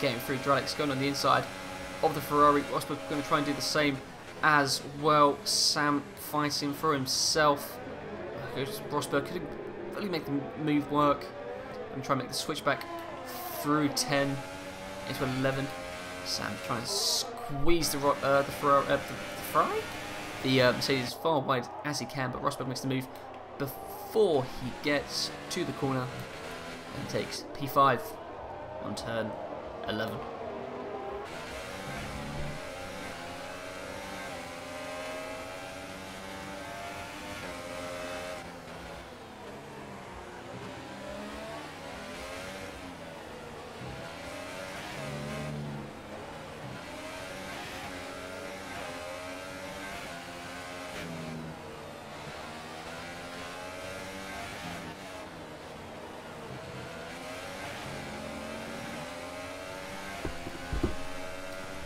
getting through. Dralix going on the inside of the Ferrari. Rosberg going to try and do the same as well. Sam fighting for himself. Rosberg couldn't really make the move work. I'm trying to make the switchback through 10 into 11. Sam trying to squeeze the Ferrari? The Mercedes as far wide as he can, but Rosberg makes the move before he gets to the corner and takes P5 on turn 11.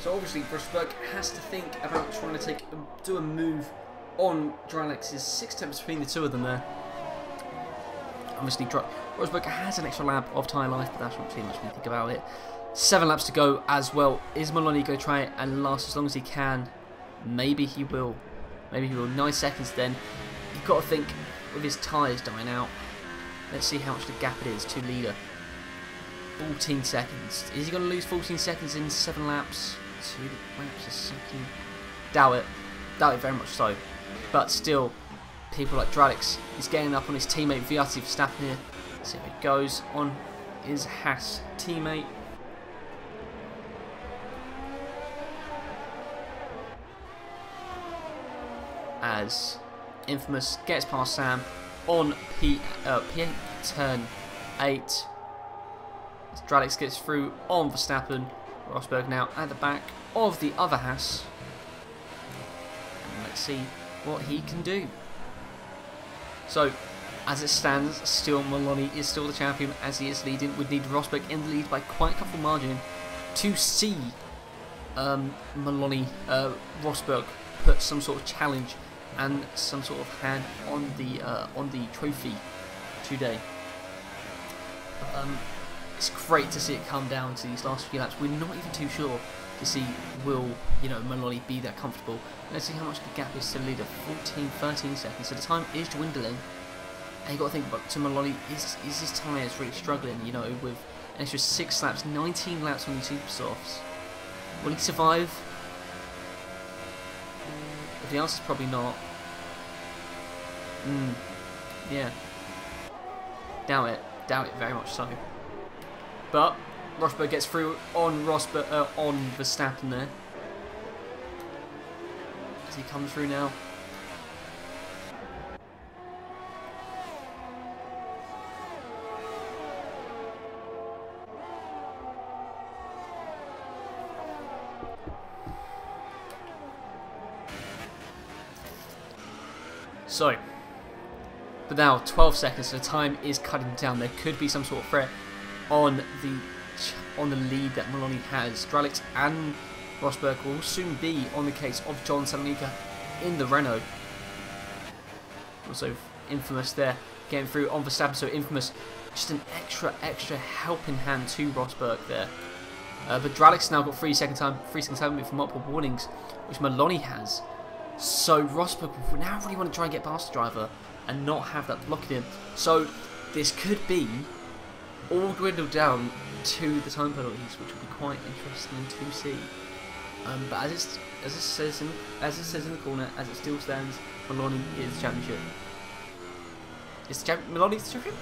So obviously Rosberg has to think about trying to do a move on Dralix. There's 6 attempts between the two of them there. Obviously Rosberg has an extra lap of tyre life, but that's not too much when you think about it. 7 laps to go as well. Is Maloney going to try it and last as long as he can? Maybe he will. Maybe he will. 9 seconds then. You've got to think with his tyres dying out. Let's see how much the gap it is to leader. 14 seconds. Is he going to lose 14 seconds in 7 laps? 2 laps a second? Doubt it. Doubt it very much so. But still, people like Dralix, he's getting up on his teammate Vierty Verstappen here. See how it goes on his Haas teammate. As Infamous gets past Sam on P8 turn 8. As Dralix gets through on Verstappen. Rosberg now at the back of the other Haas. And let's see what he can do. So, as it stands, still Maloney is still the champion as he is leading. Would need Rosberg in the lead by quite a couple margin to see Rosberg put some sort of challenge and some sort of hand on the trophy today. It's great to see it come down to these last few laps. We're not even too sure to see will Maloney be that comfortable. Let's see how much the gap is to the leader. 14, 13 seconds. So the time is dwindling, And you got to think about to Maloney, is his tyres really struggling? You know, with an extra 6 laps, 19 laps on these super softs. Will he survive? If the answer is probably not. Yeah. Doubt it very much so. But Rosberg gets through on Verstappen there. As he comes through now. So, but now 12 seconds, so the time is cutting down. There could be some sort of threat on the lead that Maloney has. Dralix and Rosberg will soon be on the case of John Salonika in the Renault. Also, Infamous there getting through on Verstappen, so Infamous just an extra helping hand to Rosberg there. But Dralix now got 3 second time with multiple warnings, which Maloney has. So Rosberg will now really want to try and get past the driver and not have that blocking him. So this could be all dwindled down to the time penalties, which will be quite interesting to see. But as it says in the corner, as it still stands, Maloney is the championship. Maloney's the champion?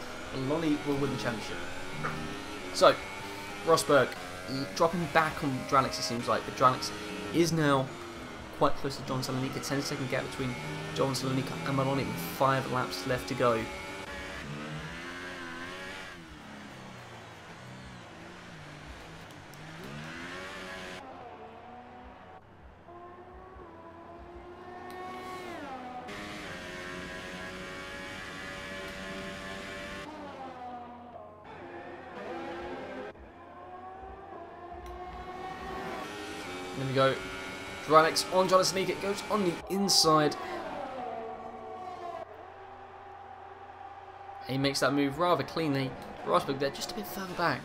Maloney will win the championship. So Rosberg dropping back on Dralix, it seems like, but Dralix is now quite close to John Salonika. 10-second gap between John Salonika and Maloney with 5 laps left to go. There we go. Dralix on John Salonika, it goes on the inside. And he makes that move rather cleanly. Rosberg there just a bit further back.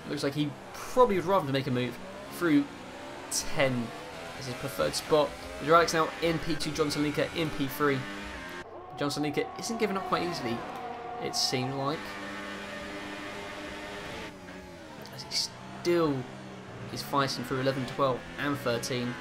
Looks like he probably would rather make a move through 10 as his preferred spot. Dralix now in P2, John Salonika in P3. John Salonika isn't giving up quite easily, it seemed like. As he still is fighting through 11, 12 and 13.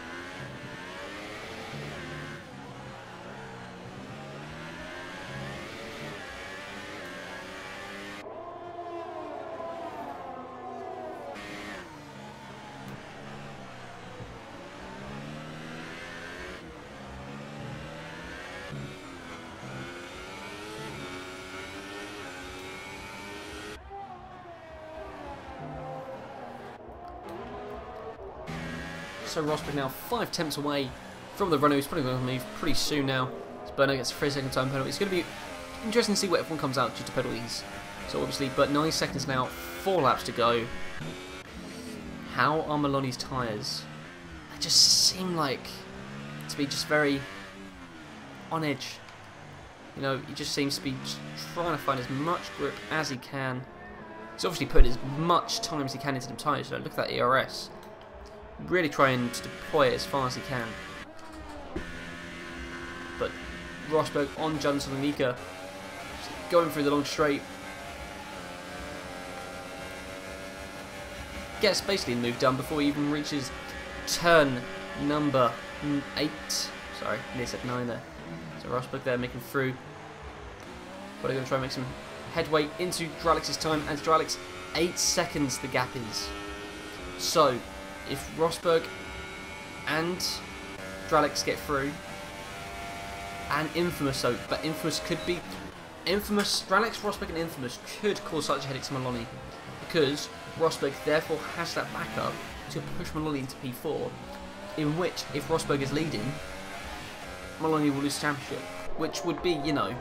So Rosberg now 5 tenths away from the Renault. He's probably going to move pretty soon now. So Berno gets a 3-second time penalty. It's going to be interesting to see where everyone comes out due to penalties. So obviously, but 9 seconds now, 4 laps to go. How are Maloney's tyres? They just seem like to be just very on edge. You know, he just seems to be just trying to find as much grip as he can. He's obviously putting as much time as he can into them tyres. So look at that ERS. Really trying to deploy it as far as he can. But Rosberg on John Salonika, going through the long straight. Gets basically moved down before he even reaches turn number 8. Sorry, nearly said 9 there. So Rosberg there making through. But they're going to try and make some headway into Dralix's time. And Dralix, 8 seconds the gap is. So if Rosberg and Dralix get through, and Infamous, so, but Infamous could be, Dralix, Rosberg and Infamous could cause such a headache to Maloney, because Rosberg therefore has that backup to push Maloney into P4, in which, if Rosberg is leading, Maloney will lose the championship, which would be, you know,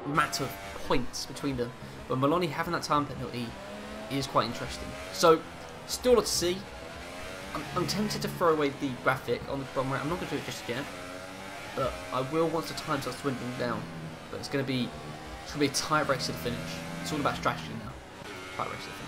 a matter of points between them, but Maloney having that time penalty is quite interesting. So, still a lot to see. I'm tempted to throw away the graphic on the bottom right. I'm not going to do it just yet, but I will once the time starts dwindling down. But it's going to be a tight race to the finish. It's all about strategy now. Tight race to the finish.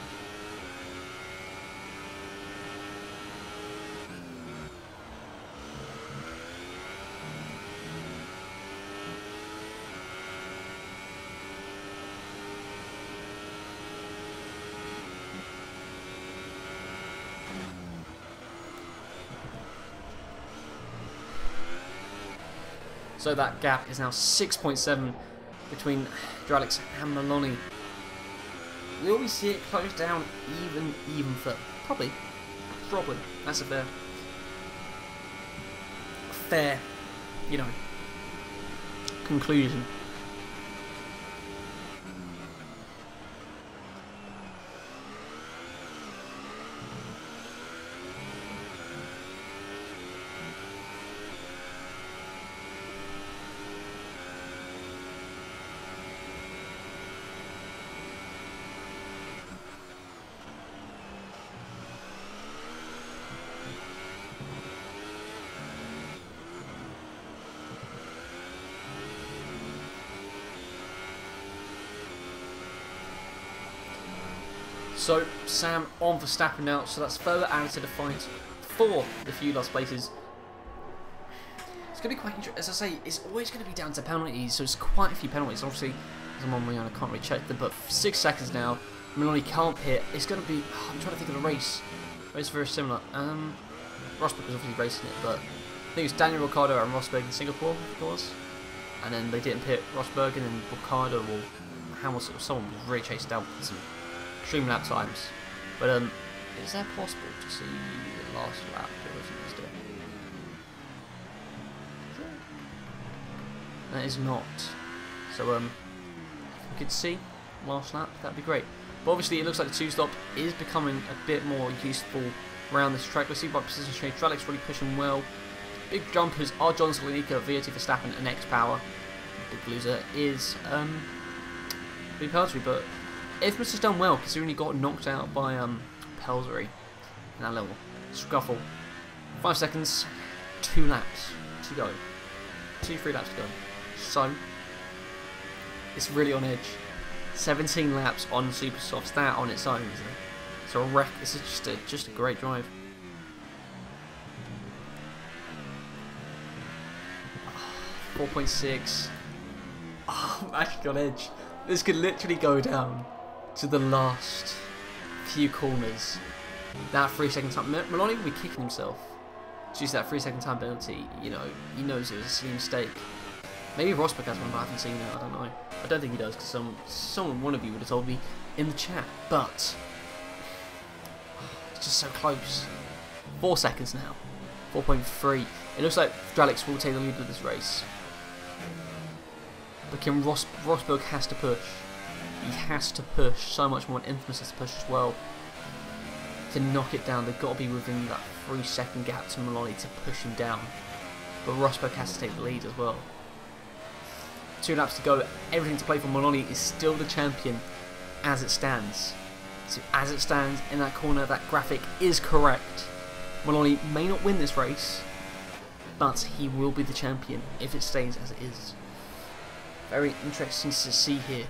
So that gap is now 6.7 between Dralix and Maloney. Will we see it close down even further? Probably. That's a fair, you know, conclusion. So Sam on Verstappen now, so that's further added to the fight for the few last places. It's going to be quite interesting. As I say, it's always going to be down to penalties, so it's quite a few penalties. Obviously, as I'm on Marina, I can't really check them, but 6 seconds now, Maloney can't hit. It's going to be, I'm trying to think of a race. It's very similar. Rosberg was obviously racing it, but I think it's Daniel Ricciardo and Rosberg in Singapore, of course. And then they didn't pit Rosberg, and then Ricciardo or Hamilton or someone was really chased down with some extreme lap times. But is that possible to see the last lap? That is not. So if we could see last lap, that'd be great. But obviously it looks like the 2-stop is becoming a bit more useful around this track. Let's see by position change. Dralix really pushing well. Big jumpers are John Salonika, VAT Verstappen and X Power. Big loser is Big Pelsery, but Infamous has done well considering he got knocked out by Pelsery in that little scuffle. 5 seconds, 2 laps to go. 3 laps to go. So it's really on edge. 17 laps on super softs, that on its own, isn't it? So a wreck. This is just a great drive. Oh, 4.6. Oh, I'm actually on edge. This could literally go down to the last few corners. That 3-second time. Maloney will be kicking himself. Just that 3-second time penalty. You know, he knows it was a silly mistake. Maybe Rosberg has one, but I haven't seen it. I don't know. I don't think he does, because one of you would have told me in the chat. But it's just so close. 4 seconds now. 4.3. It looks like Dralix will take the lead of this race. But Rosberg has to push. He has to push so much more, and Infamous has to push as well to knock it down. They've got to be within that 3-second gap to Maloney to push him down. But Rosberg has to take the lead as well. 2 laps to go. Everything to play for. Maloney is still the champion as it stands. So as it stands in that corner, that graphic is correct. Maloney may not win this race, but he will be the champion if it stays as it is. Very interesting to see here.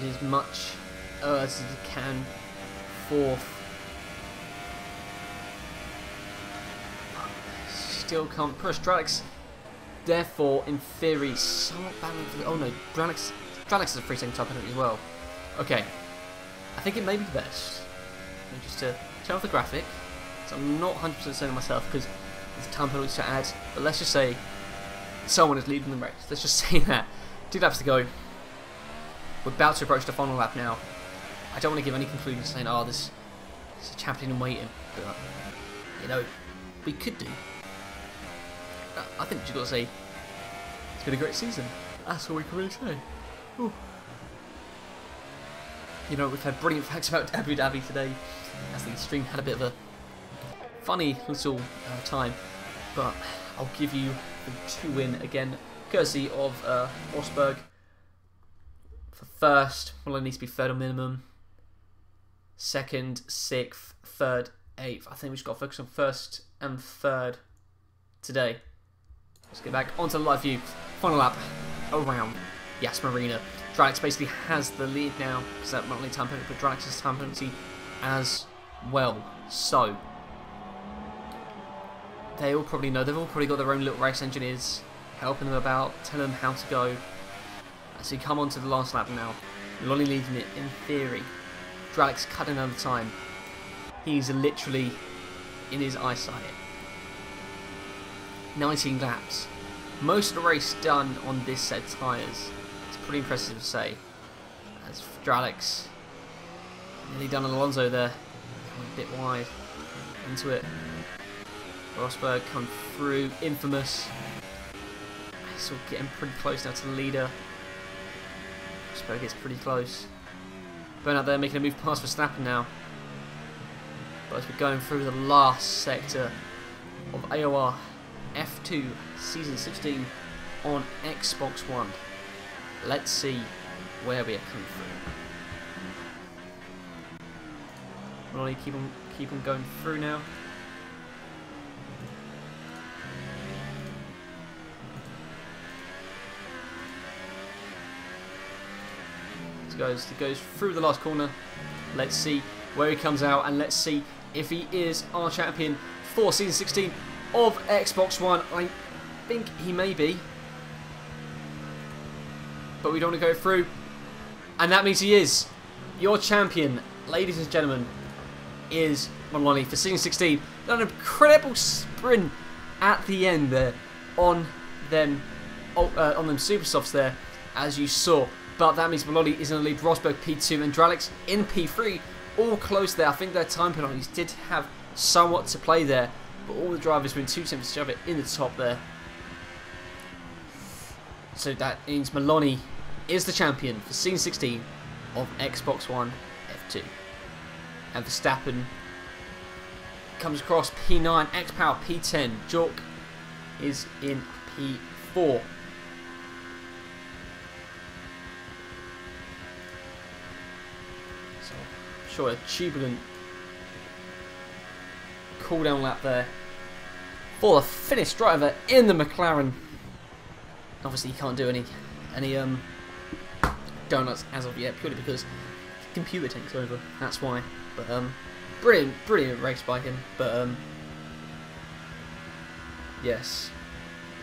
Use as much as he can. 4th. Still can't push. Dralix, therefore, in theory, somewhat battling for the. Oh no, Dralix is a 3-second time penalty as well. Okay, I think it may be best just to turn off the graphic. So I'm not 100% certain myself because there's a time penalty to add. But let's just say someone is leading the race. Let's just say that. 2 laps to go. We're about to approach the final lap now. I don't want to give any conclusions saying, oh, this is a champion in waiting. But, you know, we could do. I think we've got to say, it's been a great season. That's all we can really say. Ooh. You know, we've had brilliant facts about Abu Dhabi today, as the stream had a bit of a funny little time. But I'll give you the 2-win again, courtesy of Rosberg. For first, well, it needs to be 3rd on minimum. 2nd, 6th, 3rd, 8th. I think we just got to focus on 1st and 3rd today. Let's get back onto the live view. Final lap around Yas Marina. Dralix basically has the lead now because that not only time penalty, but Dralix has time penalty as well. So they all probably know. They've all probably got their own little race engineers helping them about, telling them how to go. As we come on to the last lap now, Lolly leading it in theory. Dralec's cutting over time. He's literally in his eyesight. 19 laps. Most of the race done on this set of tyres. It's pretty impressive to say. As Dralec's nearly done on Alonso there. A bit wide into it. Rosberg come through. Infamous. Still getting pretty close now to the leader. Rosberg gets pretty close. Bernard there making a move past Verstappen now. But as we're going through the last sector of AOR F2 Season 16 on Xbox One. Let's see where we are coming through. We'll only keep on going through now. He goes through the last corner. Let's see where he comes out, and let's see if he is our champion for Season 16 of Xbox One. I think he may be, but we don't want to go through, and that means he is. Your champion, ladies and gentlemen, is Maloney for Season 16. An incredible sprint at the end there on them super softs there, as you saw. But that means Maloney is in the lead. Rosberg P2 and Dralec's in P3. All close there. I think their time penalties did have somewhat to play there, but all the drivers were in 2 seconds to shove it in the top there. So that means Maloney is the champion for Season 16 of Xbox One F2. And Verstappen comes across P9, X-Power P10. Jork is in P4. So, sure, a turbulent cool-down lap there for the Finnish driver in the McLaren. Obviously, he can't do any donuts as of yet, purely because the computer takes over. That's why. But brilliant race by him. But yes,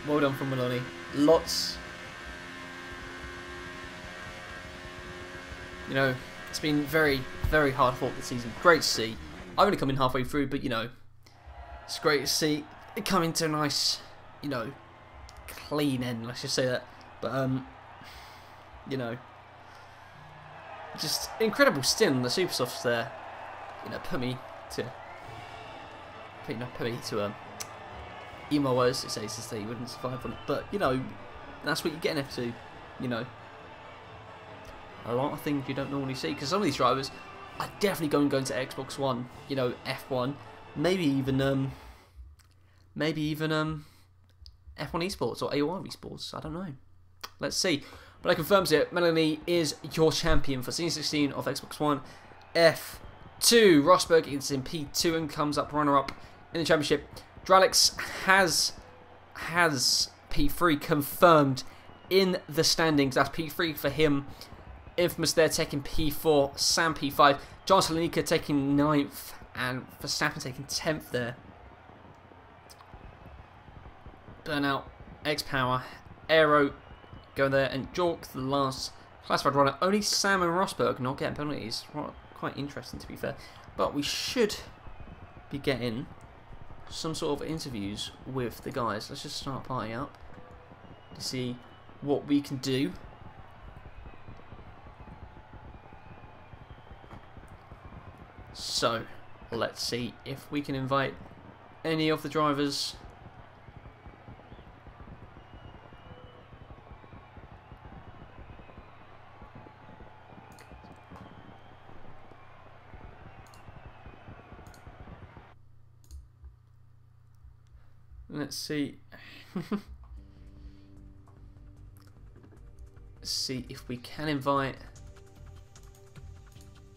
well done from Maloney. Lots. You know, it's been very, very hard fought this season. Great to see. I've only come in halfway through, but you know, it's great to see it coming to a nice, you know, clean end. Let's just say that. But you know, just incredible stint on the super softs there. You know, put me to email words. It says that you wouldn't survive on it, but you know, that's what you get in F2. You know, a lot of things you don't normally see, because some of these drivers are definitely going to Xbox One. You know, F1, maybe even F1 Esports or AOR Esports. I don't know. Let's see. But I confirms it. Melanie is your champion for Season 16 of Xbox One F2. Rosberg is in P2 and comes up runner-up in the championship. Dralec's has P3 confirmed in the standings. That's P3 for him. Infamous there taking P4. Sam P5. John Salonika taking 9th. And Verstappen taking 10th there. Burnout. X-Power. Aero going there. And Jork, the last classified runner. Only Sam and Rosberg not getting penalties. Quite interesting, to be fair. But we should be getting some sort of interviews with the guys. Let's just start partying up to see what we can do. So, let's see if we can invite any of the drivers. Let's see. Let's see if we can invite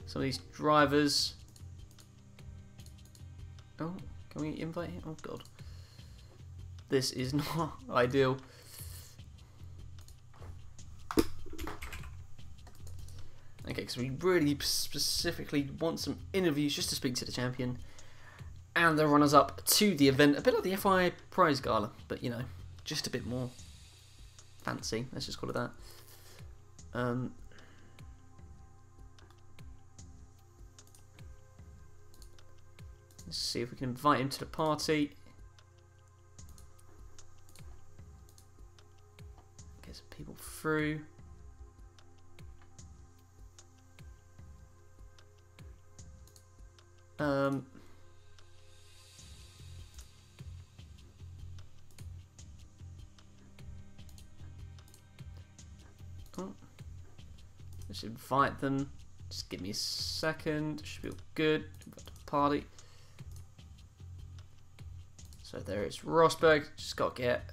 some of these drivers. Oh, can we invite him? Oh god. This is not ideal. Okay, because we really specifically want some interviews just to speak to the champion and the runners-up to the event. A bit like the FIA Prize Gala, but you know, just a bit more fancy. Let's just call it that. Let's see if we can invite him to the party. Get some people through. Let's invite them. Just give me a second. Should be all good. Invite to the party. So there is Rosberg. Just got to get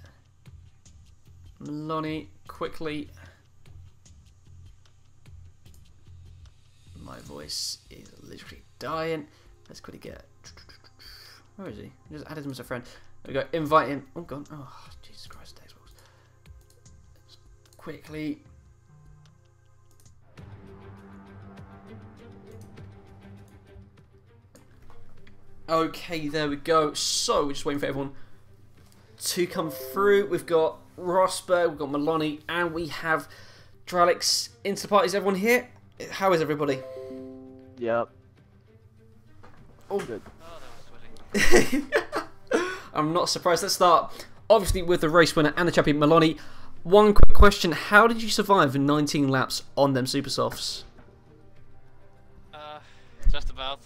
Meloni quickly. My voice is literally dying. Let's quickly get. Where is he? Just added him as a friend. There we go. Invite him. Oh, God. Oh, Jesus Christ. Xbox. Let's quickly. Okay, there we go. So, we're just waiting for everyone to come through. We've got Rosberg, we've got Meloni, and we have Dralix into the party. Is everyone here? How is everybody? Yep. All good. Oh, that was sweating. I'm not surprised. Let's start, obviously, with the race winner and the champion, Meloni. One quick question. How did you survive 19 laps on them super softs? Just about.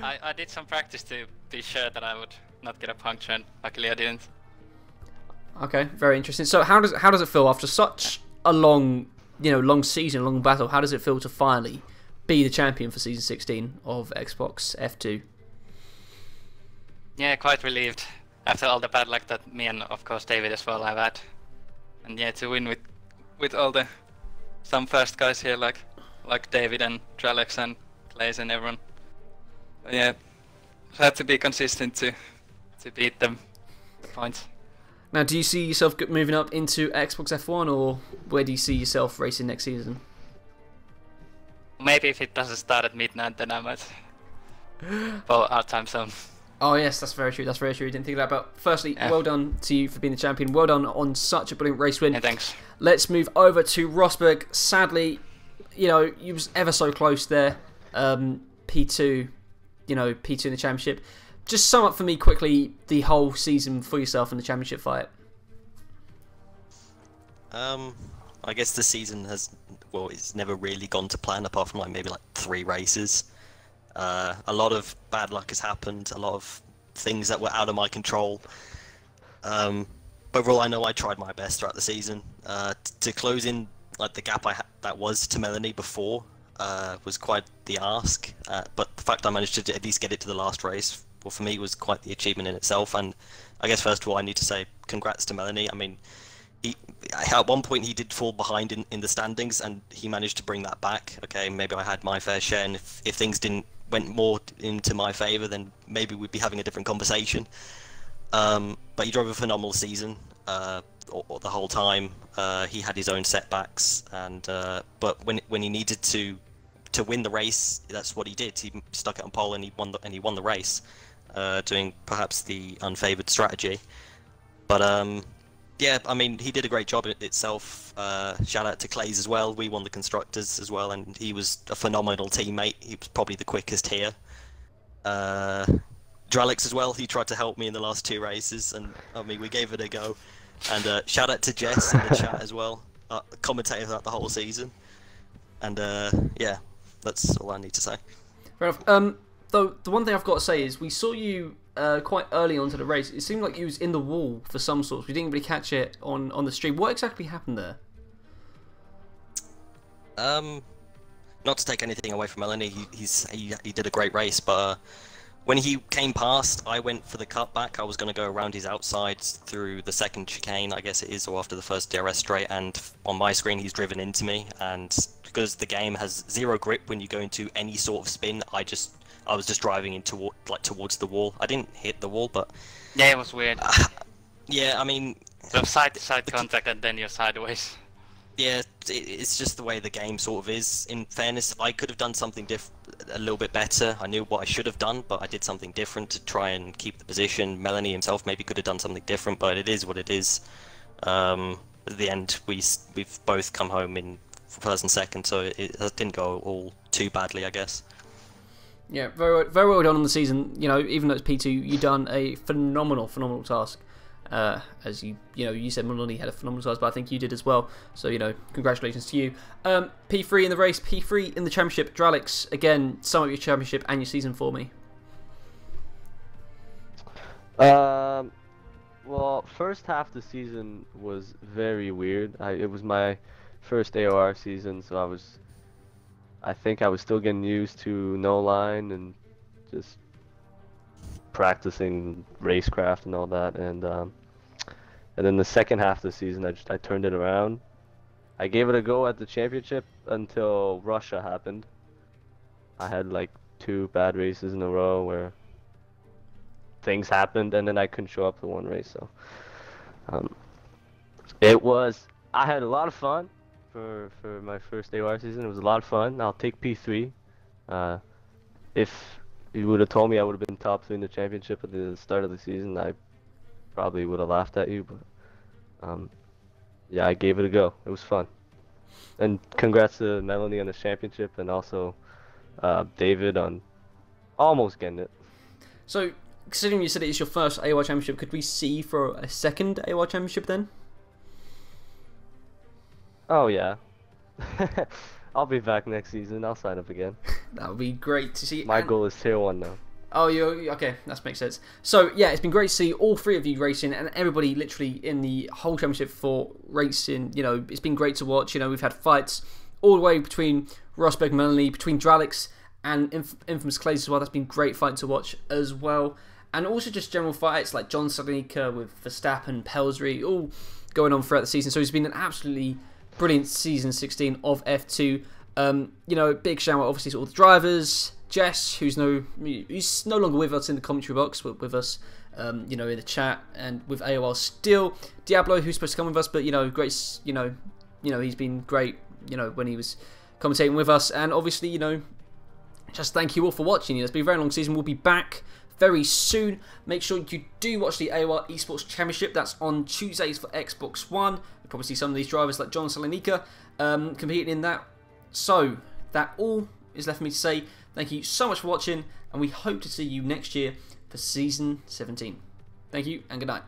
I did some practice to be sure that I would not get a puncture, and luckily I didn't. Okay, very interesting. So how does it feel after such a long season, long battle? How does it feel to finally be the champion for season 16 of Xbox F2? Yeah, quite relieved after all the bad luck that me and of course David as well have had, and yeah, to win with all some first guys here like David and Tralex and Clays and everyone. But yeah, had to be consistent to beat them the points. Now, do you see yourself moving up into Xbox F1, or where do you see yourself racing next season? Maybe if it doesn't start at midnight, then I might follow our time zone. Oh yes, that's very true. That's very true. Didn't think of that. But firstly, yeah. Well done to you for being the champion. Well done on such a brilliant race win. Yeah, thanks. Let's move over to Rosberg. Sadly, you was ever so close there. P2, P2 in the championship. Just sum up for me quickly the whole season for yourself in the championship fight. I guess the season it's never really gone to plan apart from maybe 3 races. A lot of bad luck has happened, a lot of things that were out of my control. Overall, I know I tried my best throughout the season. To close in the gap that was to Melanie before was quite the ask, but the fact I managed to at least get it to the last race, well, for me was quite the achievement in itself. And I guess first of all I need to say congrats to Melanie. I mean, at one point he did fall behind in the standings, and he managed to bring that back. Okay, maybe I had my fair share, and if things went more into my favour, then maybe we'd be having a different conversation. But he drove a phenomenal season the whole time. He had his own setbacks, and but when he needed to win the race, that's what he did. He stuck it on pole and he won the race, doing perhaps the unfavoured strategy. But yeah, I mean, he did a great job itself. Shout out to Clays as well. We won the constructors as well, and he was a phenomenal teammate. He was probably the quickest here. Dralix as well. He tried to help me in the last 2 races, and I mean, we gave it a go. And shout out to Jess in the chat as well, commentator throughout the whole season. And yeah, that's all I need to say. Fair enough. Though the one thing I've got to say is we saw you quite early onto the race. It seemed like you was in the wall for some sorts. We didn't really catch it on the stream. What exactly happened there? Not to take anything away from Melanie, he did a great race, but when he came past, I went for the cutback. I was going to go around his outsides through the second chicane, I guess it is, or after the first DRS straight, and on my screen he's driven into me, and because the game has 0 grip when you go into any sort of spin, I was just driving into towards the wall. I didn't hit the wall, but yeah, it was weird. Yeah, I mean, so side to side contact and then you're sideways. Yeah, it's just the way the game sort of is. In fairness, I could have done something a little bit better. I knew what I should have done, but I did something different to try and keep the position. Melanie himself maybe could have done something different, but it is what it is. At the end, we've both come home in first and second, so it didn't go all too badly, I guess. Yeah, very well done on the season. You know, even though it's P2, you've done a phenomenal task. As you said, Melanie had a phenomenal task, but I think you did as well. So congratulations to you. P3 in the race, P3 in the championship. Dralix, again, sum up your championship and your season for me. Well, first half of the season was very weird. It was my first AOR season, so I think I was still getting used to no line and just practicing racecraft and all that. And then the second half of the season, I turned it around. I gave it a go at the championship until Russia happened. I had like 2 bad races in a row where things happened, and then I couldn't show up for one race. So I had a lot of fun for my first AOR season. It was a lot of fun. I'll take P3. If you would have told me I would have been top 3 in the championship at the start of the season, I probably would have laughed at you. But yeah, I gave it a go. It was fun. And congrats to Melanie on the championship, and also David on almost getting it. So, considering you said it's your first AOR championship, could we see for a second AOR championship then? Oh yeah. I'll be back next season. I'll sign up again. That would be great to see. My goal is tier 1 now. Oh, okay, that makes sense. So yeah, it's been great to see all 3 of you racing, and everybody literally in the whole championship for racing. It's been great to watch. We've had fights all the way between Rosberg and Melanie, between Dralix and Infamous Clays as well. That's been great fight to watch as well. And also just general fights like John Salonika with Verstappen, Pelsbury, all going on throughout the season. So it's been an absolutely brilliant season 16 of F2. Big shout out obviously to all the drivers. Jess, who's no longer with us in the commentary box, but with us, in the chat, and with AOR still. Diablo, who's supposed to come with us, but great, he's been great, when he was commentating with us. And obviously, just thank you all for watching. It's been a very long season. We'll be back very soon. Make sure you do watch the AOR Esports Championship. That's on Tuesdays for Xbox One. You'll probably see some of these drivers like John Salonika competing in that. So that all is left for me to say. Thank you so much for watching, and we hope to see you next year for Season 17. Thank you, and good night.